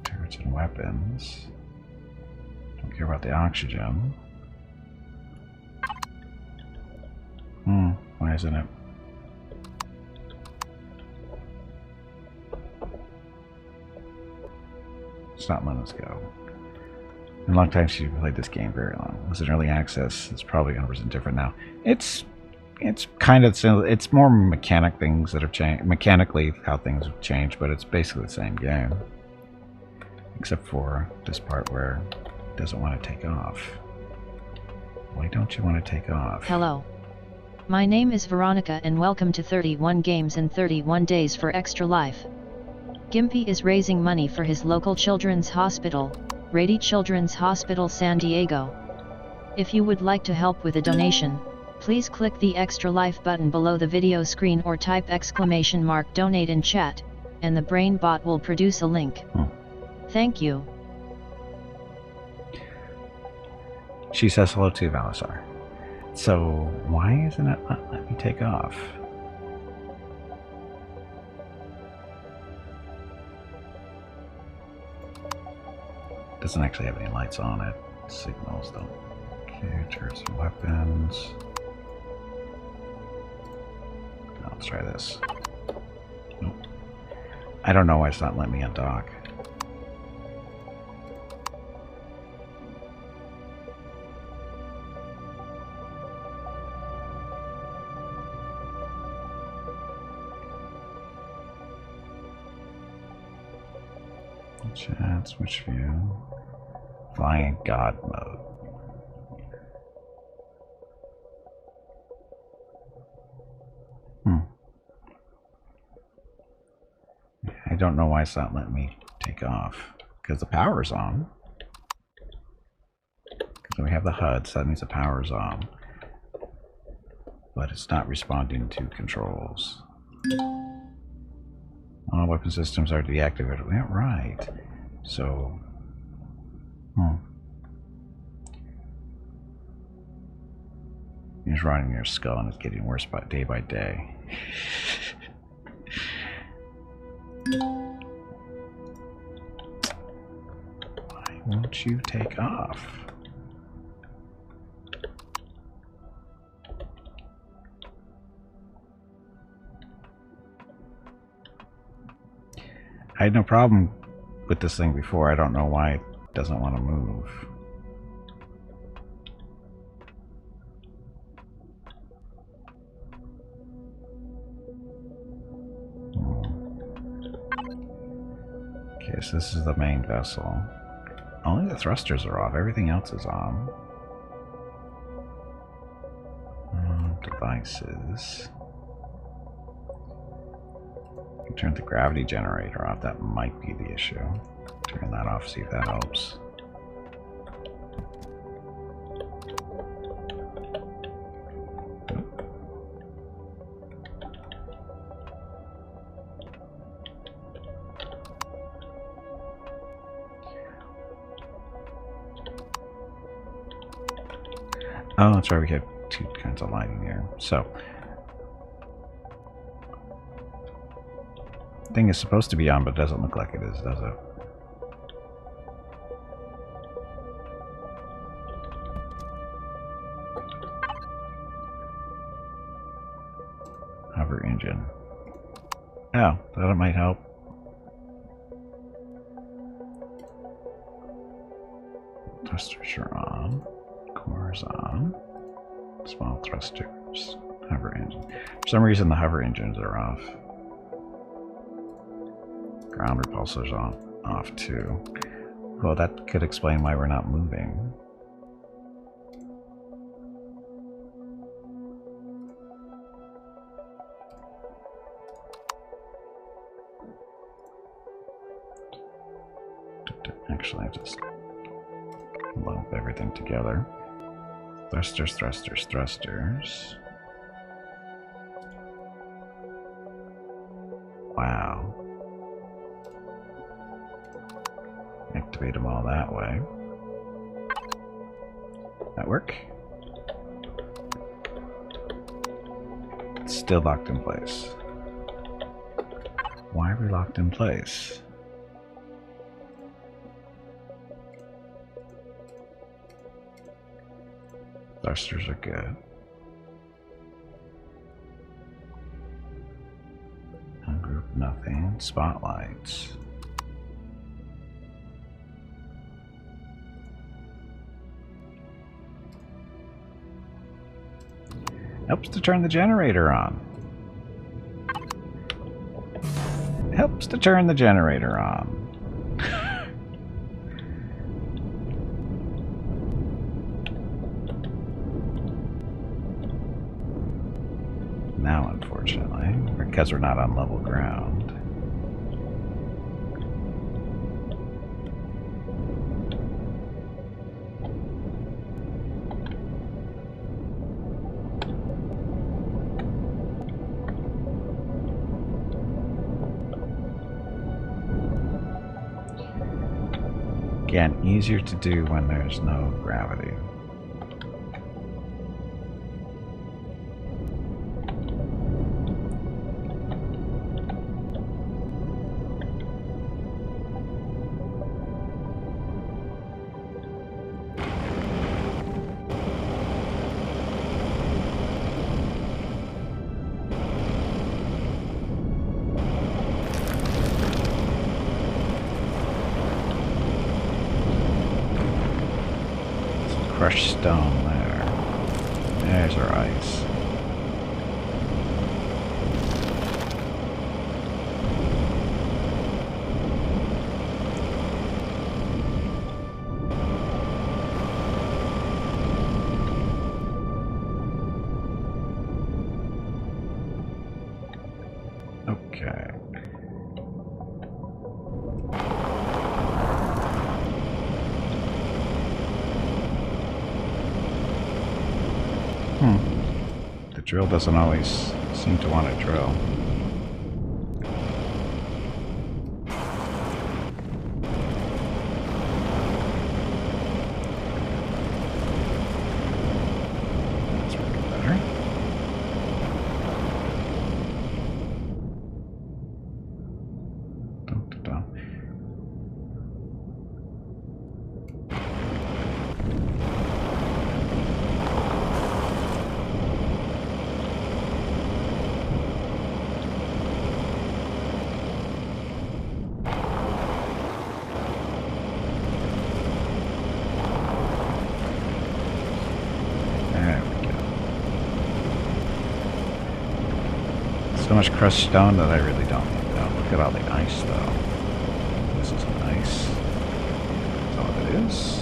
Turrets and weapons. care about the oxygen. Why isn't it? It's not letting us go. In a long time since you played this game, very long. It was in early access. It's probably 100% different now. It's kind of similar. It's more mechanic things that have changed, mechanically how things have changed, but it's basically the same game, except for this part where it doesn't want to take off. Why don't you want to take off? Hello. My name is Veronica and welcome to 31 Games in 31 Days for Extra Life. Gimpy is raising money for his local children's hospital, Rady Children's Hospital San Diego. If you would like to help with a donation, please click the Extra Life button below the video screen or type !donate in chat, and the brain bot will produce a link. Thank you. She says hello to Valisar. So why isn't it not letting me take off? Doesn't actually have any lights on it. Signals though. Okay, turrets and weapons. Now let's try this. Nope. I don't know why it's not letting me undock. Chat, switch view. Flying God mode. I don't know why it's not letting me take off. Because the power's on. So we have the HUD, so that means the power's on. But it's not responding to controls. All weapon systems are deactivated. Yeah, right. So, He's rotting your skull and it's getting worse day by day. Why won't you take off? I had no problem with this thing before. I don't know why it doesn't want to move. Okay, so this is the main vessel. Only the thrusters are off. Everything else is on. Devices. Turn the gravity generator off. That might be the issue. Turn that off, see if that helps. Oh, that's right, we have two kinds of lighting here. So, thing is supposed to be on, but doesn't look like it is, does it? Hover engine. Oh, that might help. Thrusters are on. Core's on. Small thrusters. Hover engine. For some reason, the hover engines are off. Ground repulsors off too. Well, that could explain why we're not moving. Actually, I just lump everything together. Thrusters, thrusters, thrusters. Wow. Activate them all that way. That work? It's still locked in place. Why are we locked in place? Thrusters are good. Ungroup, nothing. Spotlights. Helps to turn the generator on. Helps to turn the generator on. Now, unfortunately, because we're not on level ground. Again, easier to do when there's no gravity. Crushed stone there. There's our ice. Okay. The drill doesn't always seem to want to drill. That's working better. Dun, dun, dun. So much crushed stone that I really don't need that. Look at all the ice, though. This isn't ice. That's all it is.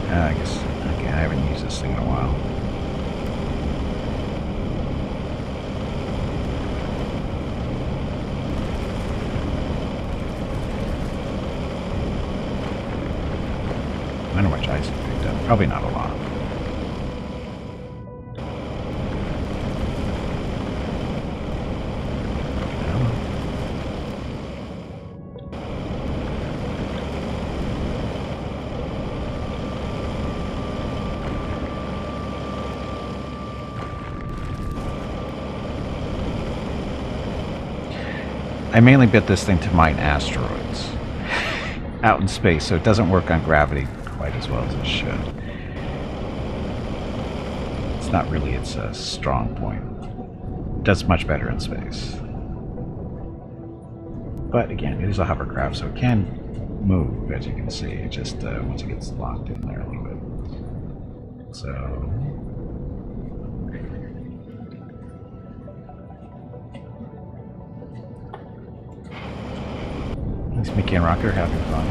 I guess, okay, I haven't used this thing in a while. I wonder how much ice it picked up. Probably not a lot. I mainly bit this thing to mine asteroids out in space, so it doesn't work on gravity quite as well as it should. It's not really its strong point. It does much better in space. But again, it is a hovercraft, so it can move, as you can see. It just, once it gets locked in there a little bit. So... Mickey and Rocket are having fun.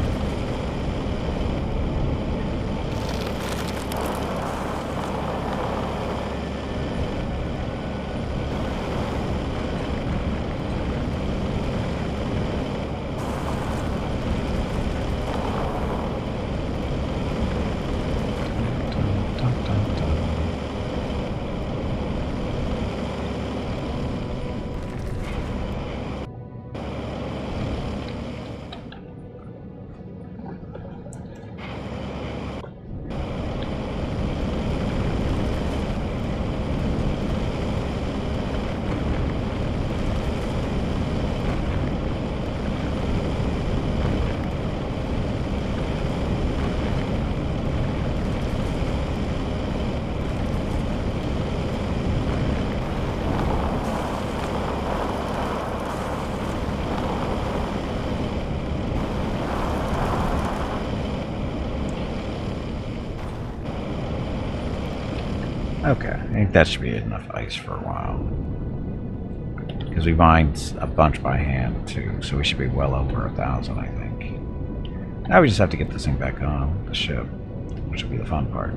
Okay, I think that should be enough ice for a while. Because we mined a bunch by hand too, so we should be well over 1,000, I think. Now we just have to get this thing back on the ship, which will be the fun part.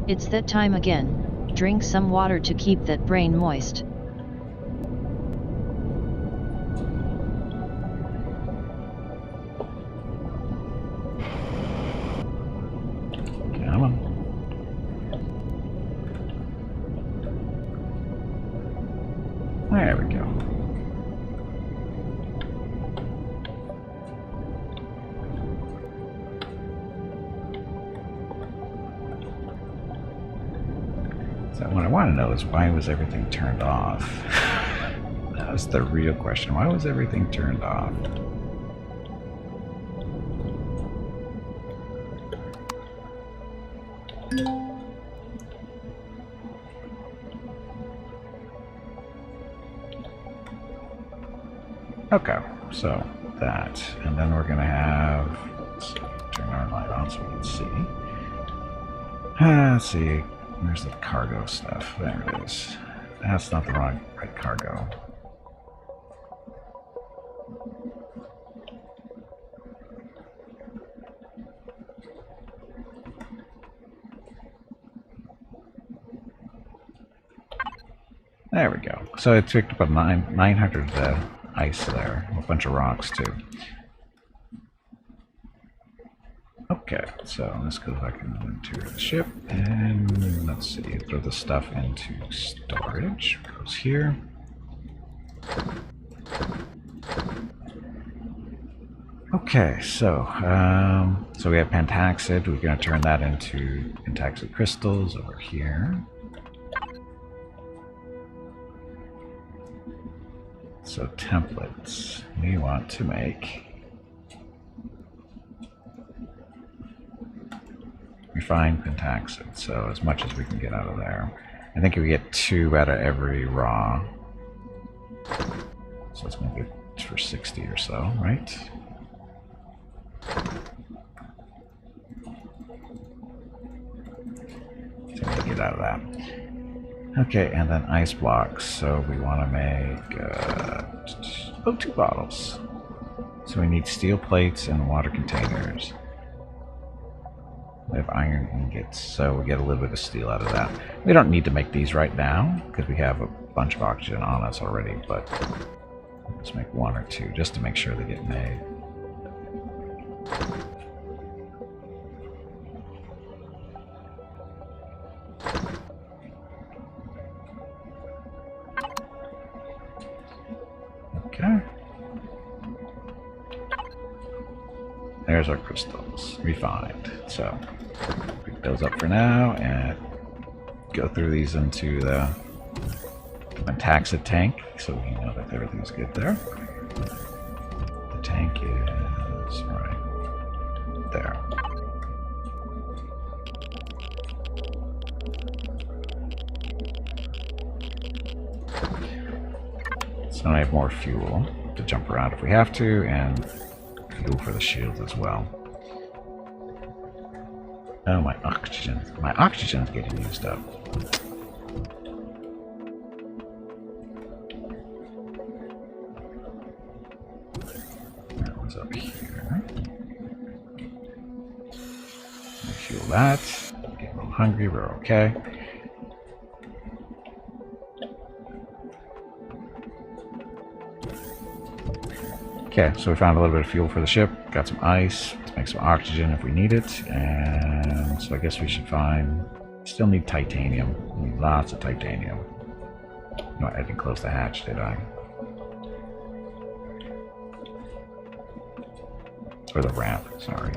It's that time again. Drink some water to keep that brain moist. Come on. There we go. So what I want to know is why was everything turned off? That was the real question. Why was everything turned off? Okay, so that, and then we're gonna have, let's see, turn our light on so we can see. Let's see, where's the cargo stuff? There it is. That's not the right cargo. There we go. So it picked up a 900 ice there, a bunch of rocks too. Okay, so let's go back into the ship, and let's see, throw the stuff into storage. Goes here. Okay, so so we have pentaxid. We're going to turn that into pentaxid crystals over here. So templates, we want to make refined pentaxid, so as much as we can get out of there. I think we get 2 out of every raw, so it's going to be for 60 or so, right? So we get out of that. Okay, and then ice blocks. So we want to make 2 bottles. So we need steel plates and water containers. We have iron ingots, so we get a little bit of steel out of that. We don't need to make these right now because we have a bunch of oxygen on us already, but let's make 1 or 2 just to make sure they get made. Okay. There's our crystals, refined. So, pick those up for now and go through these into the pentaxid tank so we know that everything's good there. The tank is right there. So I have more fuel to jump around if we have to, and fuel for the shields as well. Oh, my oxygen's getting used up. That one's up here. Fuel that. Get a little hungry, we're okay. Okay, so we found a little bit of fuel for the ship, got some ice, let's make some oxygen if we need it, and so I guess we should find, still need titanium, we need lots of titanium. No, I didn't close the hatch, did I? Or the ramp, sorry.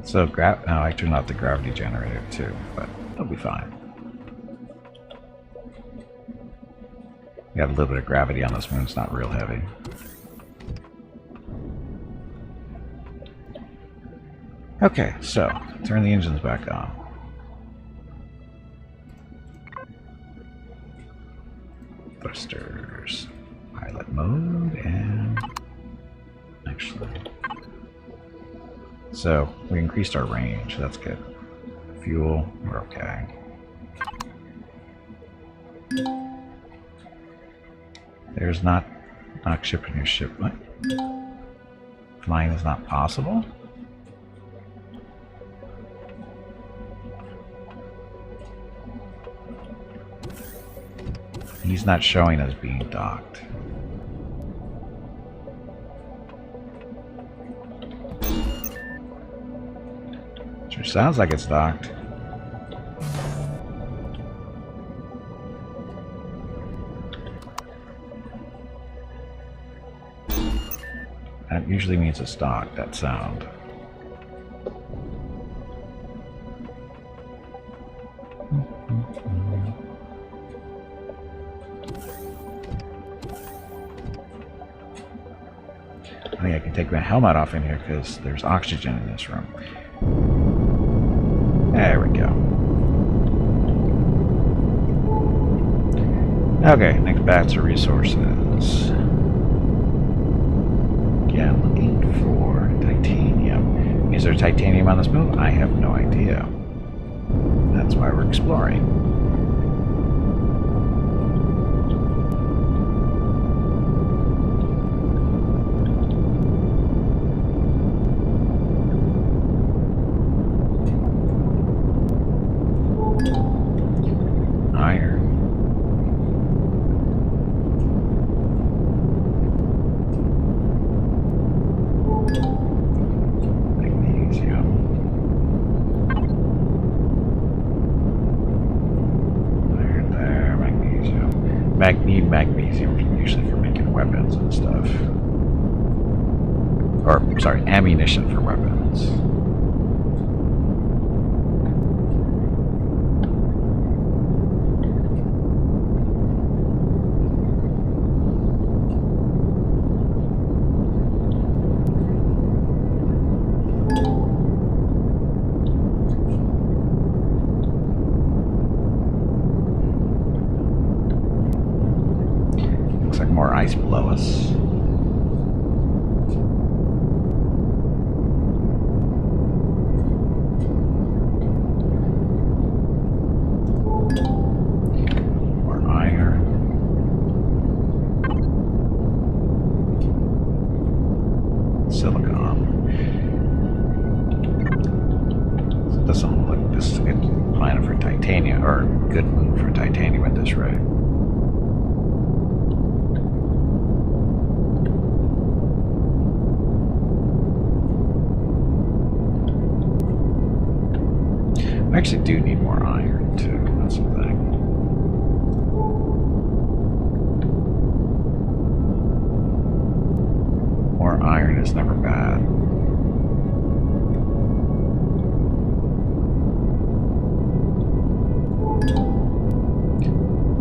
So, no, I turned off the gravity generator too, but it'll be fine. We have a little bit of gravity on this moon, it's not real heavy. Okay, so turn the engines back on. Thrusters, pilot mode, and actually So we increased our range. That's good. Fuel, we're okay. There's not shipping your shipment. Flying is not possible. He's not showing us being docked. Sure sounds like it's docked. That usually means it's docked, that sound. I think I can take my helmet off in here because there's oxygen in this room. There we go. Okay, next batch of resources. Yeah, looking for titanium. Is there titanium on this moon? I have no idea. That's why we're exploring. Need magnesium usually for making weapons and stuff. Or, sorry, ammunition for weapons. More ice below us. More iron. Silicon. So it doesn't look like this is a good planet for titanium, or a good moon for titanium at this rate. I actually do need more iron, too. That's the thing. More iron is never bad.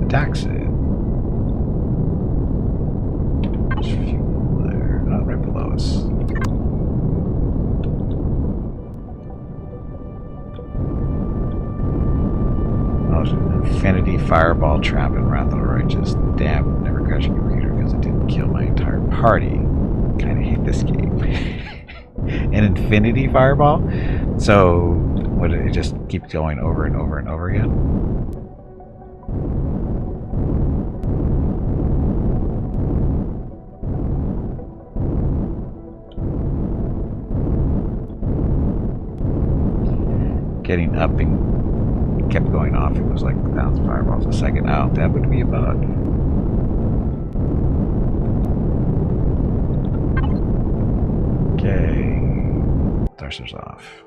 Attack it. There's fuel there. Oh, right below us. Infinity Fireball Trap and Wrath of the Righteous. Damn, never crashed a computer because it didn't kill my entire party. Kinda hate this game. An Infinity Fireball? So, would it just keep going over and over and over again? Getting up and kept going off. It was like 1,000 fireballs a second. Oh, that would be a bug. Okay. Thrusters off.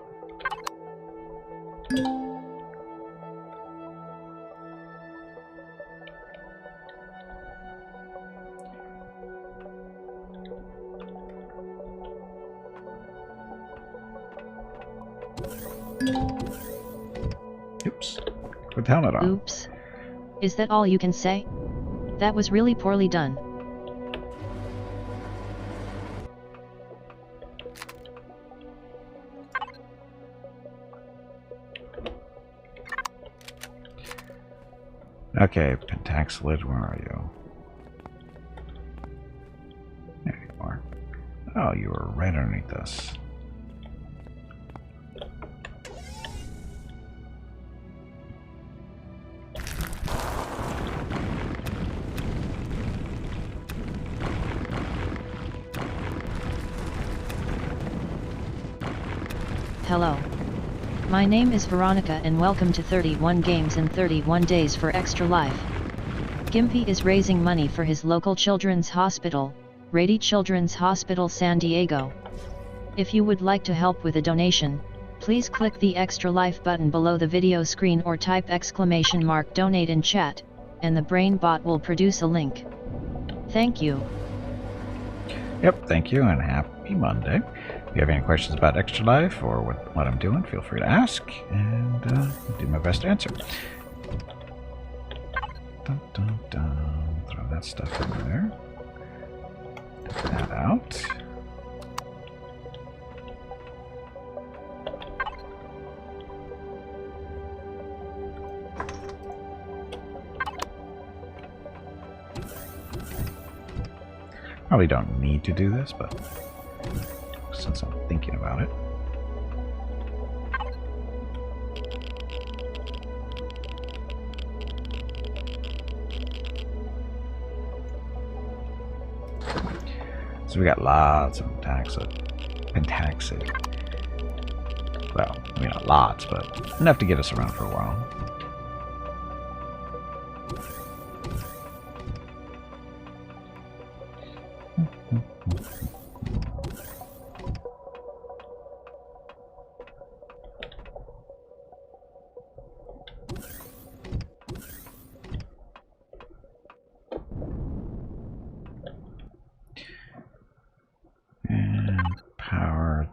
Oops. Put the helmet on. Oops. Is that all you can say? That was really poorly done. Okay, Pentaxolid, where are you? There you are. Oh, you were right underneath us. Hello. My name is Veronica and welcome to 31 Games in 31 Days for Extra Life. Gimpy is raising money for his local children's hospital, Rady Children's Hospital San Diego. If you would like to help with a donation, please click the Extra Life button below the video screen or type !donate in chat, and the brain bot will produce a link. Thank you. Yep, thank you, and happy Monday. If you have any questions about Extra Life or what I'm doing, feel free to ask, and I'll do my best to answer. Dun, dun, dun. Throw that stuff in there. Take that out. Probably don't need to do this, but since I'm thinking about it. So we got lots of pentaxid. Well, I mean not lots, but enough to get us around for a while.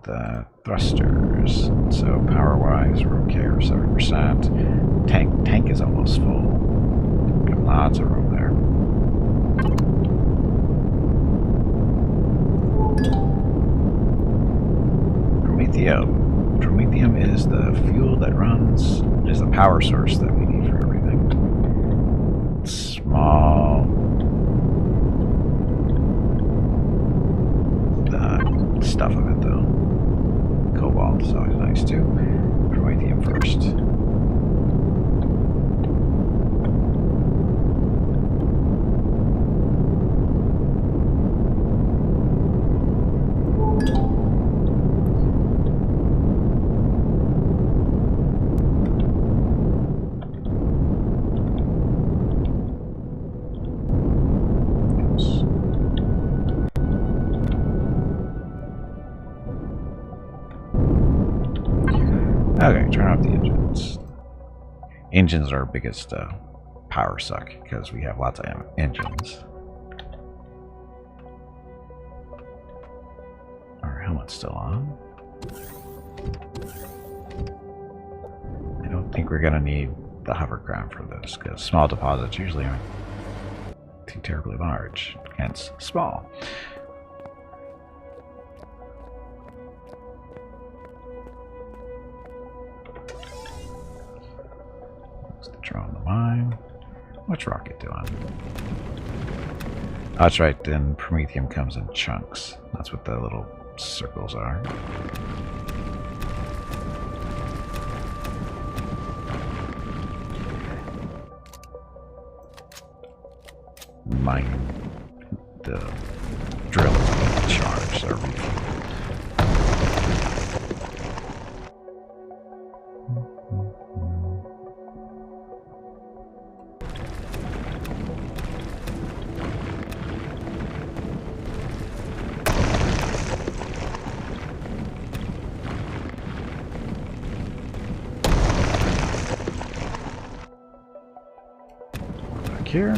The thrusters. So power-wise, we're okay. We're 7%. Tank is almost full. Got lots of room there. Promethium is the fuel that runs. Is the power source that we need for everything. It's small. The stuff of it, though. Cobalt is always nice too. Promethium first. Okay, turn off the engines. Engines are our biggest power suck because we have lots of engines. Our helmet's still on. I don't think we're gonna need the hovercraft for this because small deposits usually aren't too terribly large, hence small. Drone the mine. What's rocket doing? Oh, that's right, then Promethium comes in chunks. That's what the little circles are. Mine, the drill is being charged, or refueled. Here.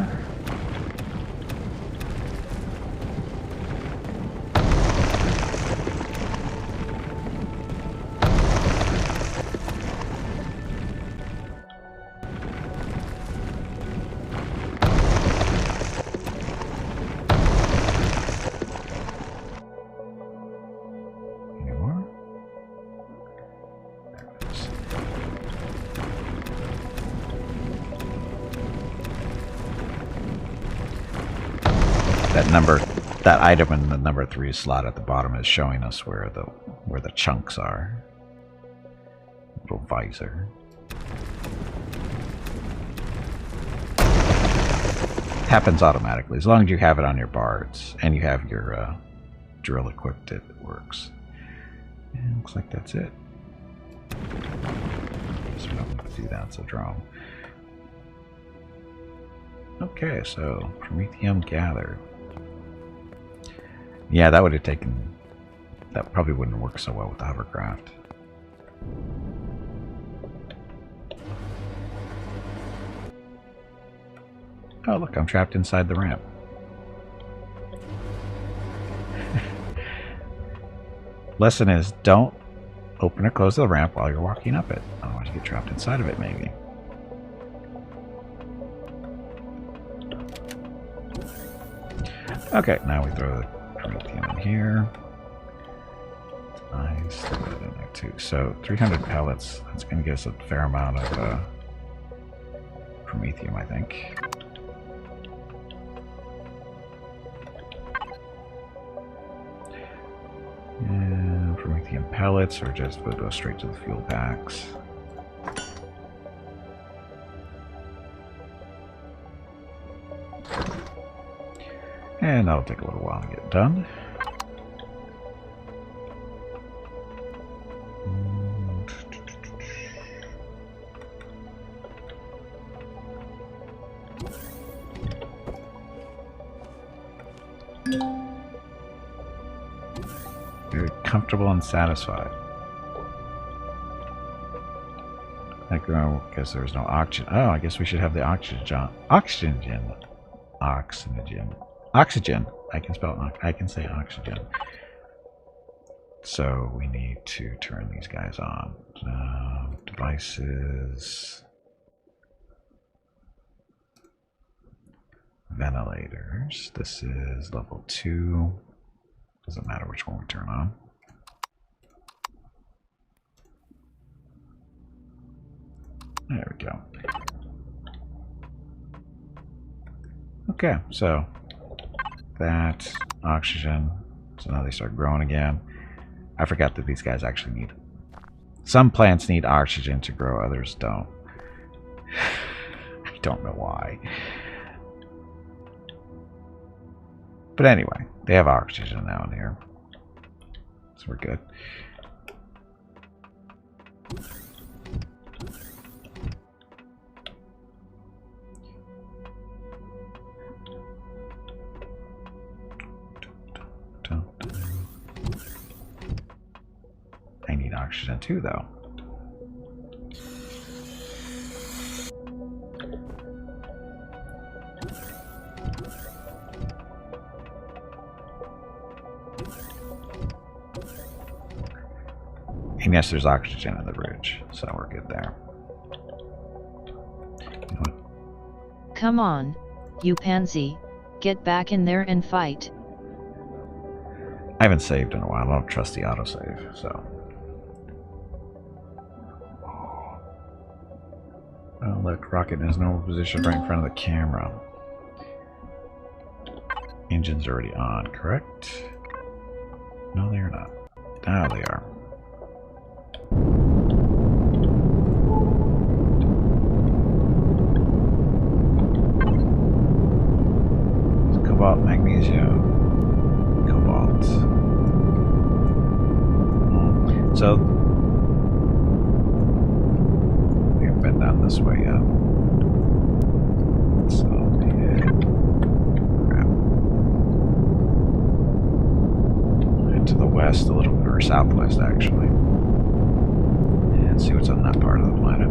Any more? There it is. That item in the number 3 slot at the bottom is showing us where the chunks are. Little visor. Happens automatically as long as you have it on your bards and you have your drill equipped. It works. And looks like that's it. So we don't have to do that, it's a drone. Okay, so Promethium gathered. Yeah, that would have taken... That probably wouldn't work so well with the hovercraft. Oh, look, I'm trapped inside the ramp. Lesson is, don't open or close the ramp while you're walking up it. Otherwise you get trapped inside of it, maybe. Okay, now we throw the Promethium in here. Nice, throw that in there too. So 300 pellets, that's going to give us a fair amount of Promethium, I think. And Promethium pellets, or just we'll go straight to the fuel packs. And that'll take a little while to get done. Very comfortable and satisfied. I guess there was no oxygen. Oh, I guess we should have the oxygen. Oxygen. I can spell. I can say oxygen. So we need to turn these guys on. Devices. Ventilators. This is level 2. Doesn't matter which one we turn on. There we go. Okay, so that oxygen. So now they start growing again. I forgot that these guys actually need. Some plants need oxygen to grow, others don't. I don't know why. But anyway, they have oxygen now in here. So we're good. I need oxygen too, though. And yes, there's oxygen in the bridge, so we're good there. You know what? Come on, you pansy, get back in there and fight. I haven't saved in a while. I don't trust the autosave, so. Oh, look, rocket in his normal position right in front of the camera. Engine's already on, correct? No, they are not. Now they are. It's cobalt, magnesium, cobalt. So we haven't been down this way yet. So crap. Head to the west a little bit, or southwest actually. And see what's on that part of the planet.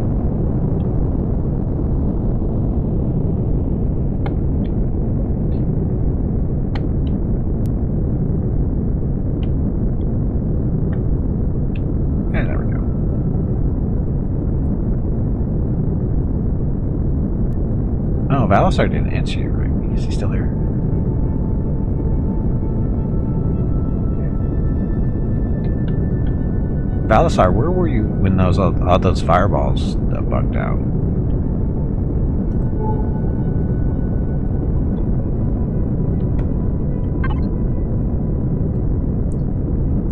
And there we go. Oh, Valisar didn't answer you, right? Is he still here? Valisar, where were you when all those fireballs bugged out?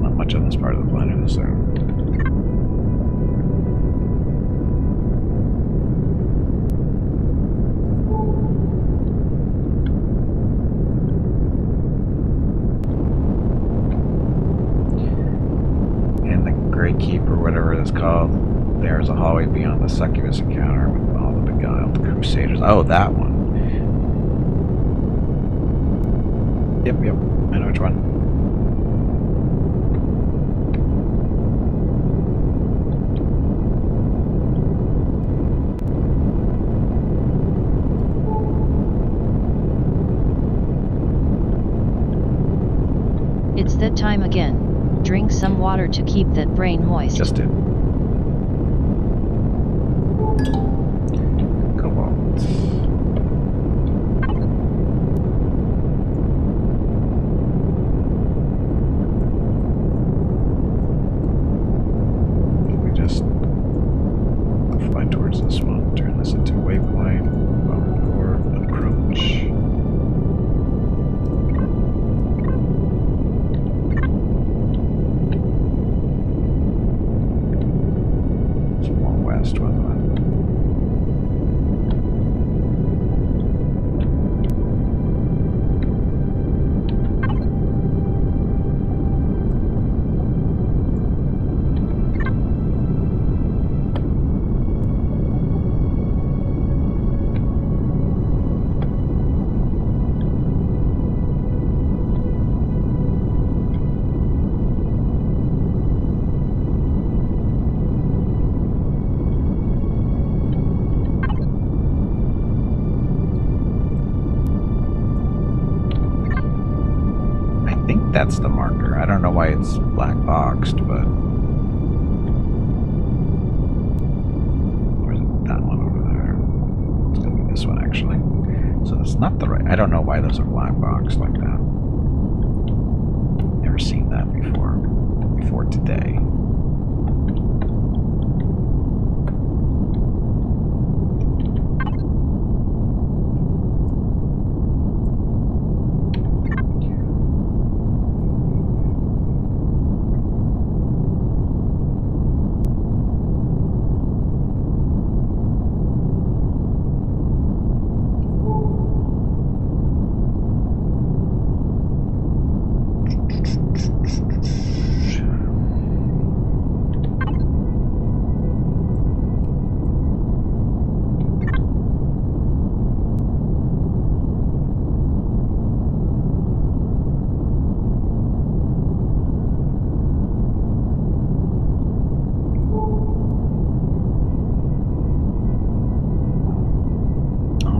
Not much on this part of the planet, is there? Great Keep or whatever it's called. There's a hallway beyond the succubus encounter with all the beguiled crusaders. Oh, that one. Yep, I know which one. It's that time again. Drink some water to keep that brain moist. Just it. Cobalt. We just fly towards this one. Turn this into a waypoint. Or approach. West, wasn't it? That's the marker. I don't know why it's black boxed, but or is it that one over there? It's gonna be this one actually. So that's not the right. I don't know why those are black boxed like that. Never seen that before today.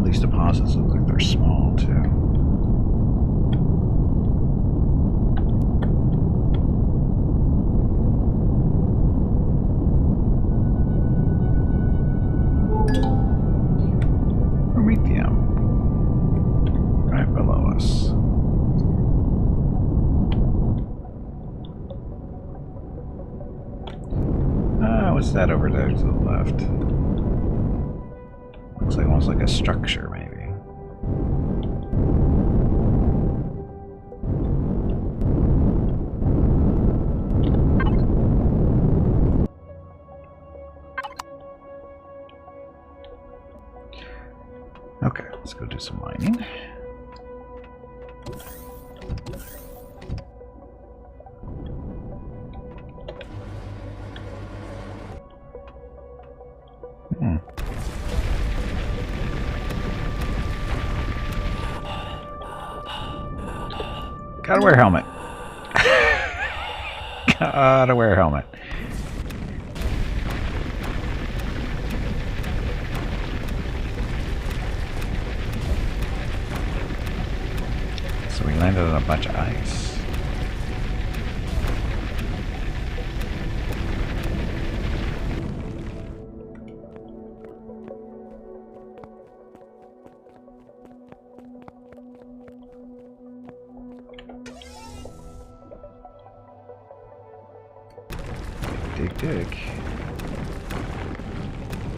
These deposits look like they're small too. Promethium. Right below us. What's that over there to the left? Looks like almost like a structure, maybe. Okay, let's go do some mining. Gotta wear a helmet. Gotta wear a helmet. So we landed on a bunch of ice. Dig.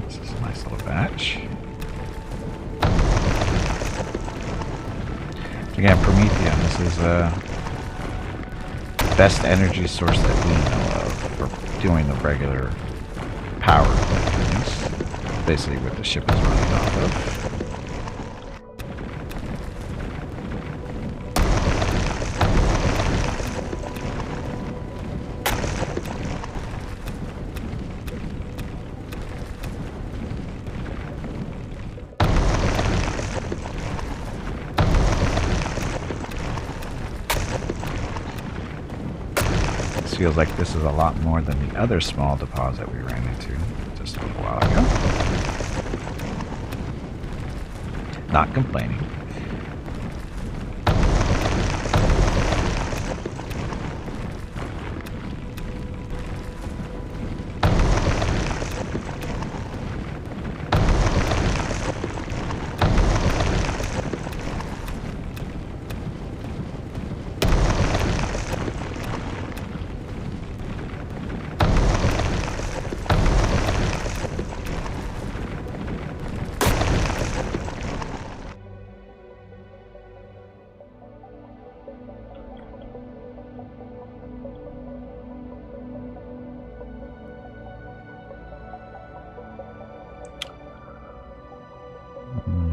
This is a nice little batch. Again, Promethium. This is the best energy source that we know of for doing the regular power things. Basically what the ship is running off of. This feels like this is a lot more than the other small deposit we ran into just a little while ago. Not complaining.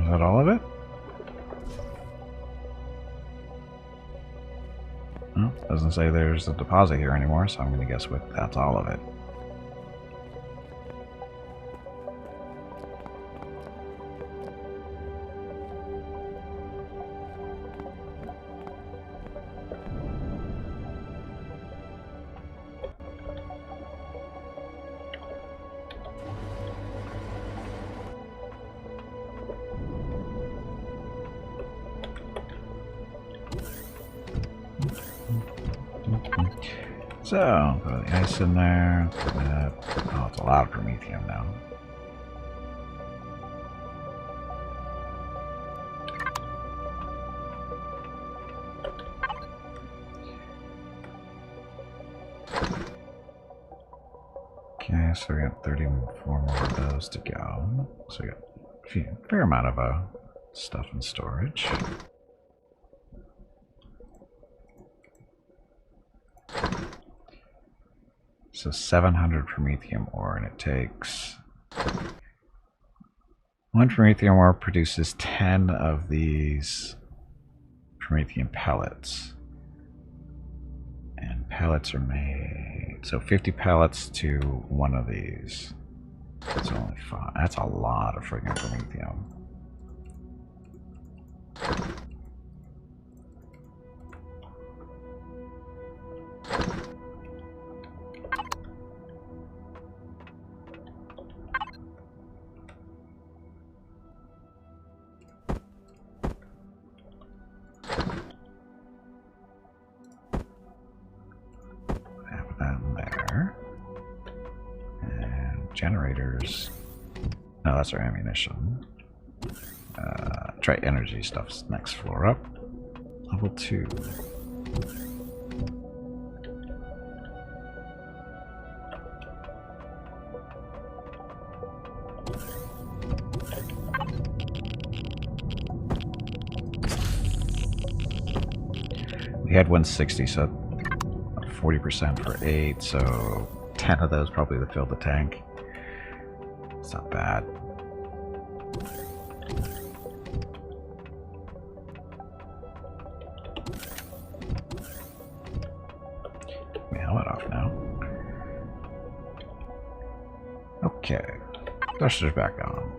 Is that all of it? Well, doesn't say there's a deposit here anymore, so I'm going to guess that's all of it. So, put the ice in there. Oh, it's a lot of promethium now. Okay, so we got 34 more of those to go. So we got a fair amount of stuff in storage. So 700 promethium ore, and it takes... One promethium ore produces 10 of these promethium pellets. And pellets are made... So 50 pellets to one of these. That's only 5. That's a lot of friggin' promethium. Generators. No, that's our ammunition. Try energy stuff's next floor up. Level 2. We had 160, so 40% for 8, so 10 of those probably to fill the tank. It's not bad. My helmet off now. Okay. Thruster's back on.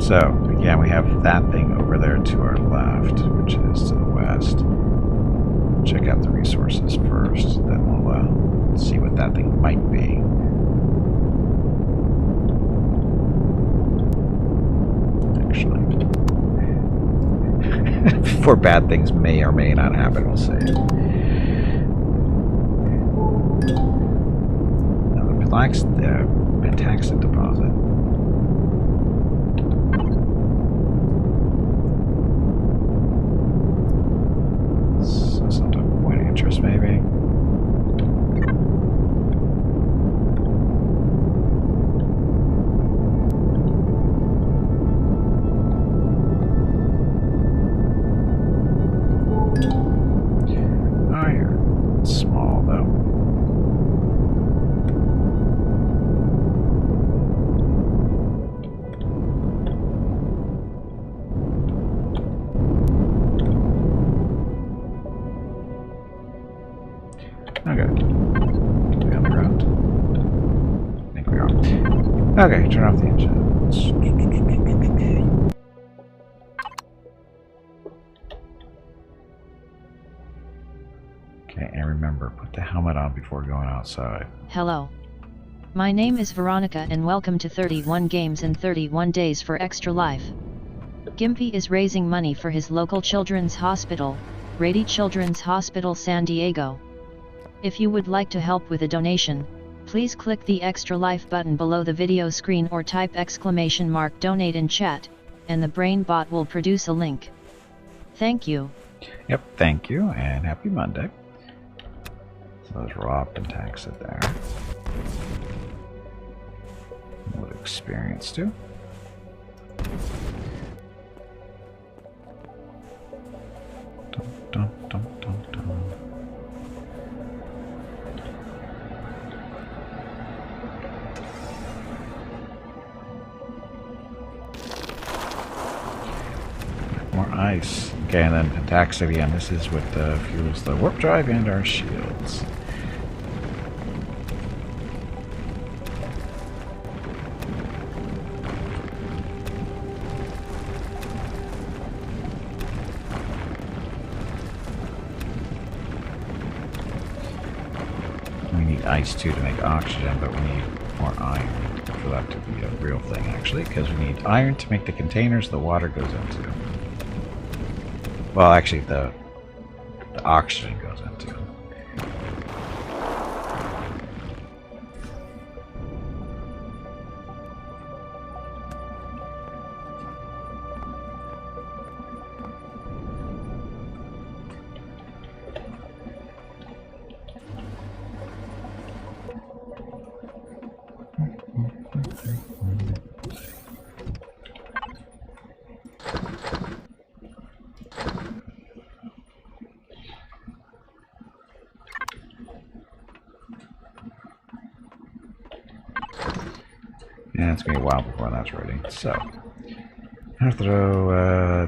So, again, we have that thing over there to our left, which is to the west. Check out the resources first, then we'll see what that thing might be. Actually, before bad things may or may not happen, we'll say it. Now, the Pentaxid deposit. Maybe. Oh, you're small though. Okay, turn off the engines. Okay, and remember, put the helmet on before going outside. Hello. My name is Veronica and welcome to 31 Games in 31 Days for Extra Life. Gimpy is raising money for his local children's hospital, Rady Children's Hospital San Diego. If you would like to help with a donation, please click the Extra Life button below the video screen or type !donate in chat, and the brain bot will produce a link. Thank you. Yep, thank you, and happy Monday. So those robbed and taxed it there. What experience too? Dun, dun, dun, dun, dun. More ice. Okay, and then attacks again. This is what fuels the warp drive and our shields. We need ice too to make oxygen, but we need more iron for that to be a real thing actually, because we need iron to make the containers the water goes into. Well, actually, the oxygen goes into. And it's going to be a while before that's ready. So, I have to throw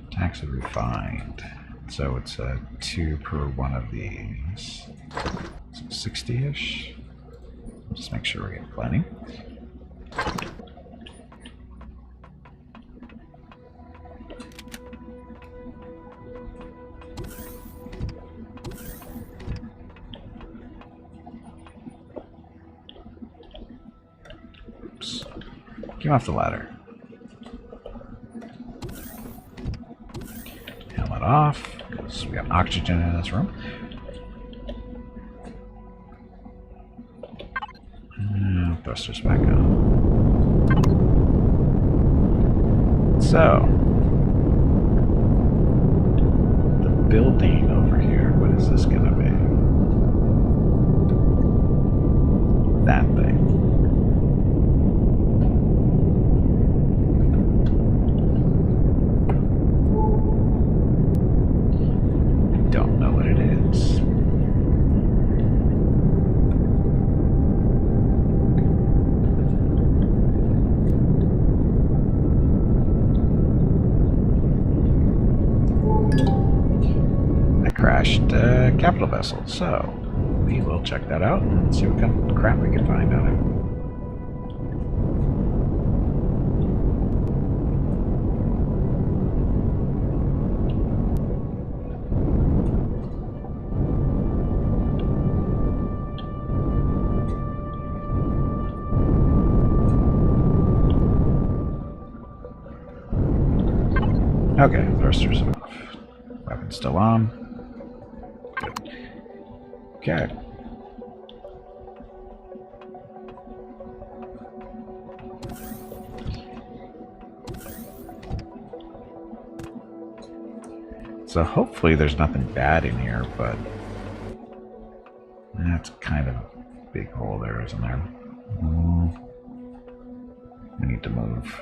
tax of refined. So it's 2 per one of these. So 60-ish. Just make sure we get plenty. Oops. Get off the ladder. Helmet off, because we got oxygen in this room. And thrusters back on. So, the building over here, what is this going to be? That thing. Don't know what it is. I crashed a capital vessel, so we will check that out and see what kind of crap we can find on it. Okay, thrusters off. Weapon still on. Good. Okay. So hopefully there's nothing bad in here, but that's kind of a big hole there, isn't there? We need to move.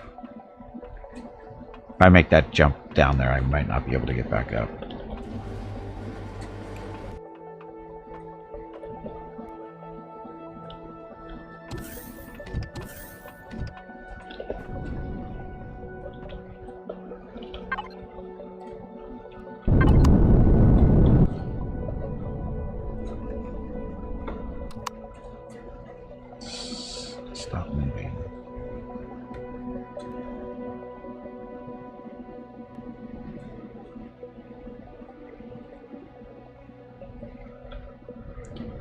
If I make that jump down there, I might not be able to get back up. Stop moving.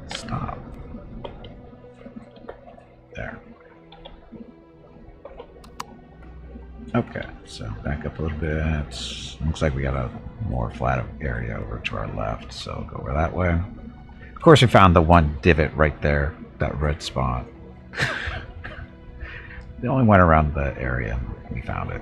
Stop. There. Okay, so back up a little bit. Looks like we got a more flat area over to our left, so I'll go over that way. Of course, we found the one divot right there, that red spot. We only went around the area and we found it.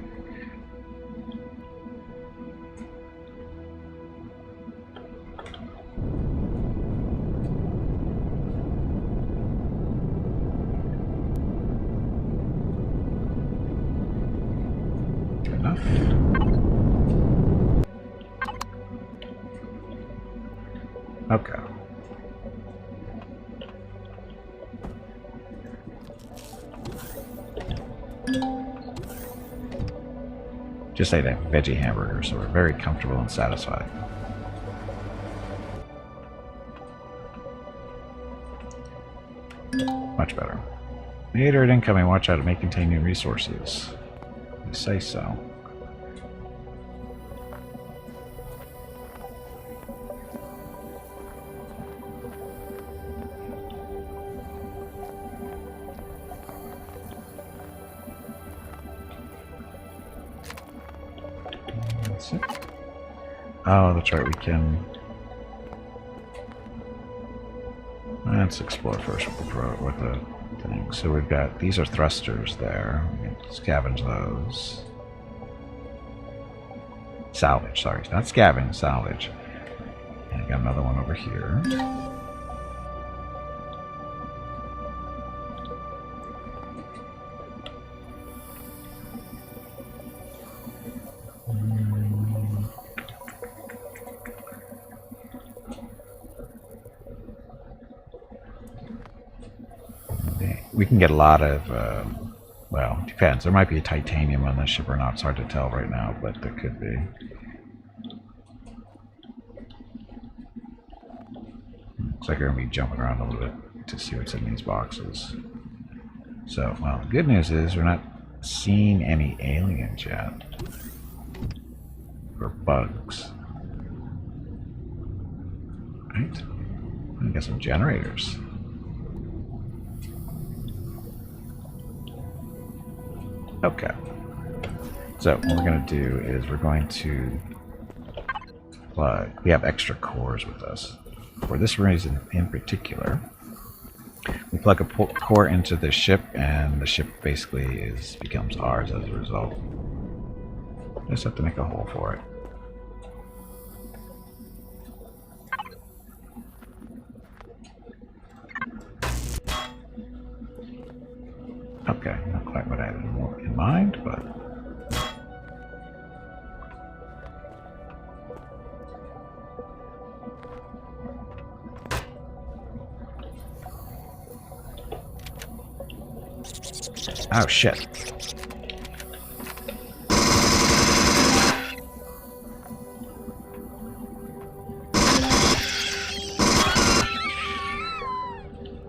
Good enough. Okay. Just ate a veggie hamburger, so we're very comfortable and satisfied. Much better. Alert incoming. Watch out, it may contain new resources. You say so. That's it. Oh, that's right, we can... Let's explore first with the thing. So we've got... These are thrusters there. We can scavenge those. Salvage, sorry. Not scavenge, salvage. And I got another one over here. We can get a lot of, well, it depends. There might be a titanium on this ship or not. It's hard to tell right now, but there could be. Looks like we're going to be jumping around a little bit to see what's in these boxes. So, well, the good news is we're not seeing any aliens yet. Or bugs. Right? I got some generators. Okay. So what we're going to do is we're going to plug. We have extra cores with us. For this reason in particular, we plug a core into the ship, and the ship basically becomes ours as a result. Just have to make a hole for it. Okay, not quite what I had in mind, but... Oh, shit.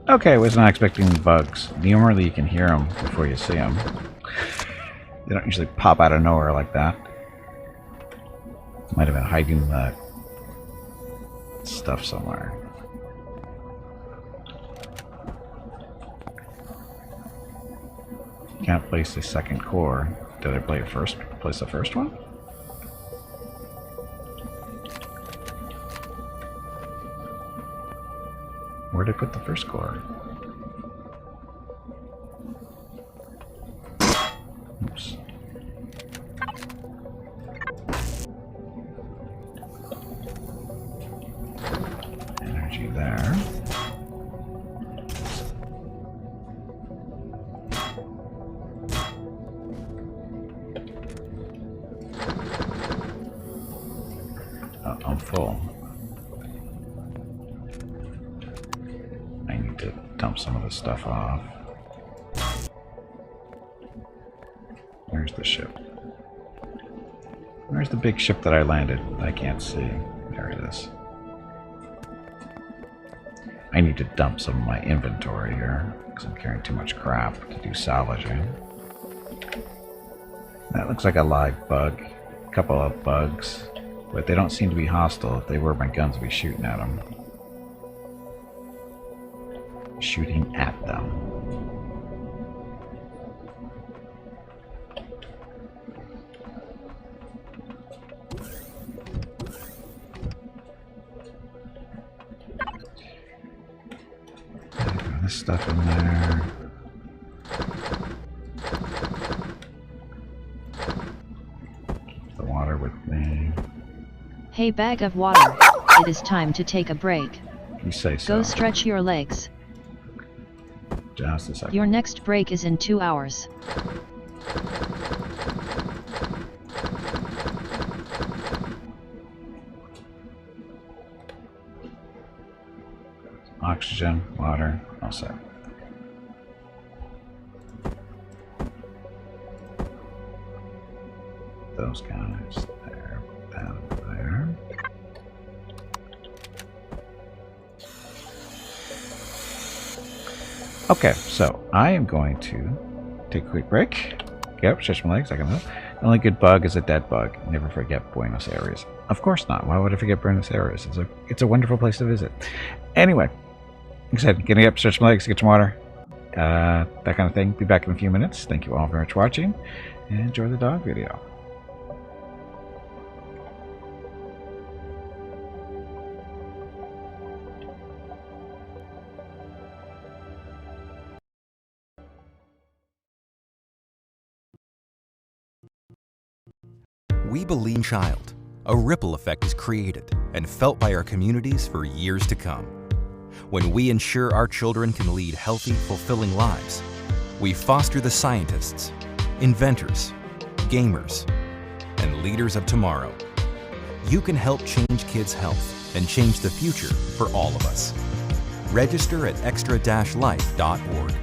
Okay, was not expecting bugs. Normally you can hear them before you see them. They don't usually pop out of nowhere like that. Might have been hiding the stuff somewhere. Can't place the second core. Did I place the first one? Where did I put the first core? Oops. Energy there. Oh, I'm full. I need to dump some of this stuff off. Where's the ship? Where's the big ship that I landed? I can't see. There it is. I need to dump some of my inventory here because I'm carrying too much crap to do salvaging. That looks like a live bug. A couple of bugs. But they don't seem to be hostile. If they were, my guns would be shooting at them. Shooting at them. This stuff in there. Keep the water with me. Hey, bag of water, it is time to take a break. You say so. Go stretch your legs. Just a second. Your next break is in 2 hours. Oxygen, water, all set. Those guys there, down there. Okay, so I am going to take a quick break. Get up, stretch my legs. I can move. The only good bug is a dead bug. Never forget Buenos Aires. Of course not. Why would I forget Buenos Aires? It's a wonderful place to visit. Anyway, like I said, getting up, stretch my legs, get some water, that kind of thing. Be back in a few minutes. Thank you all very much for watching, and enjoy the dog video. We believe in child. A ripple effect is created and felt by our communities for years to come. When we ensure our children can lead healthy, fulfilling lives, we foster the scientists, inventors, gamers, and leaders of tomorrow. You can help change kids' health and change the future for all of us. Register at extra-life.org.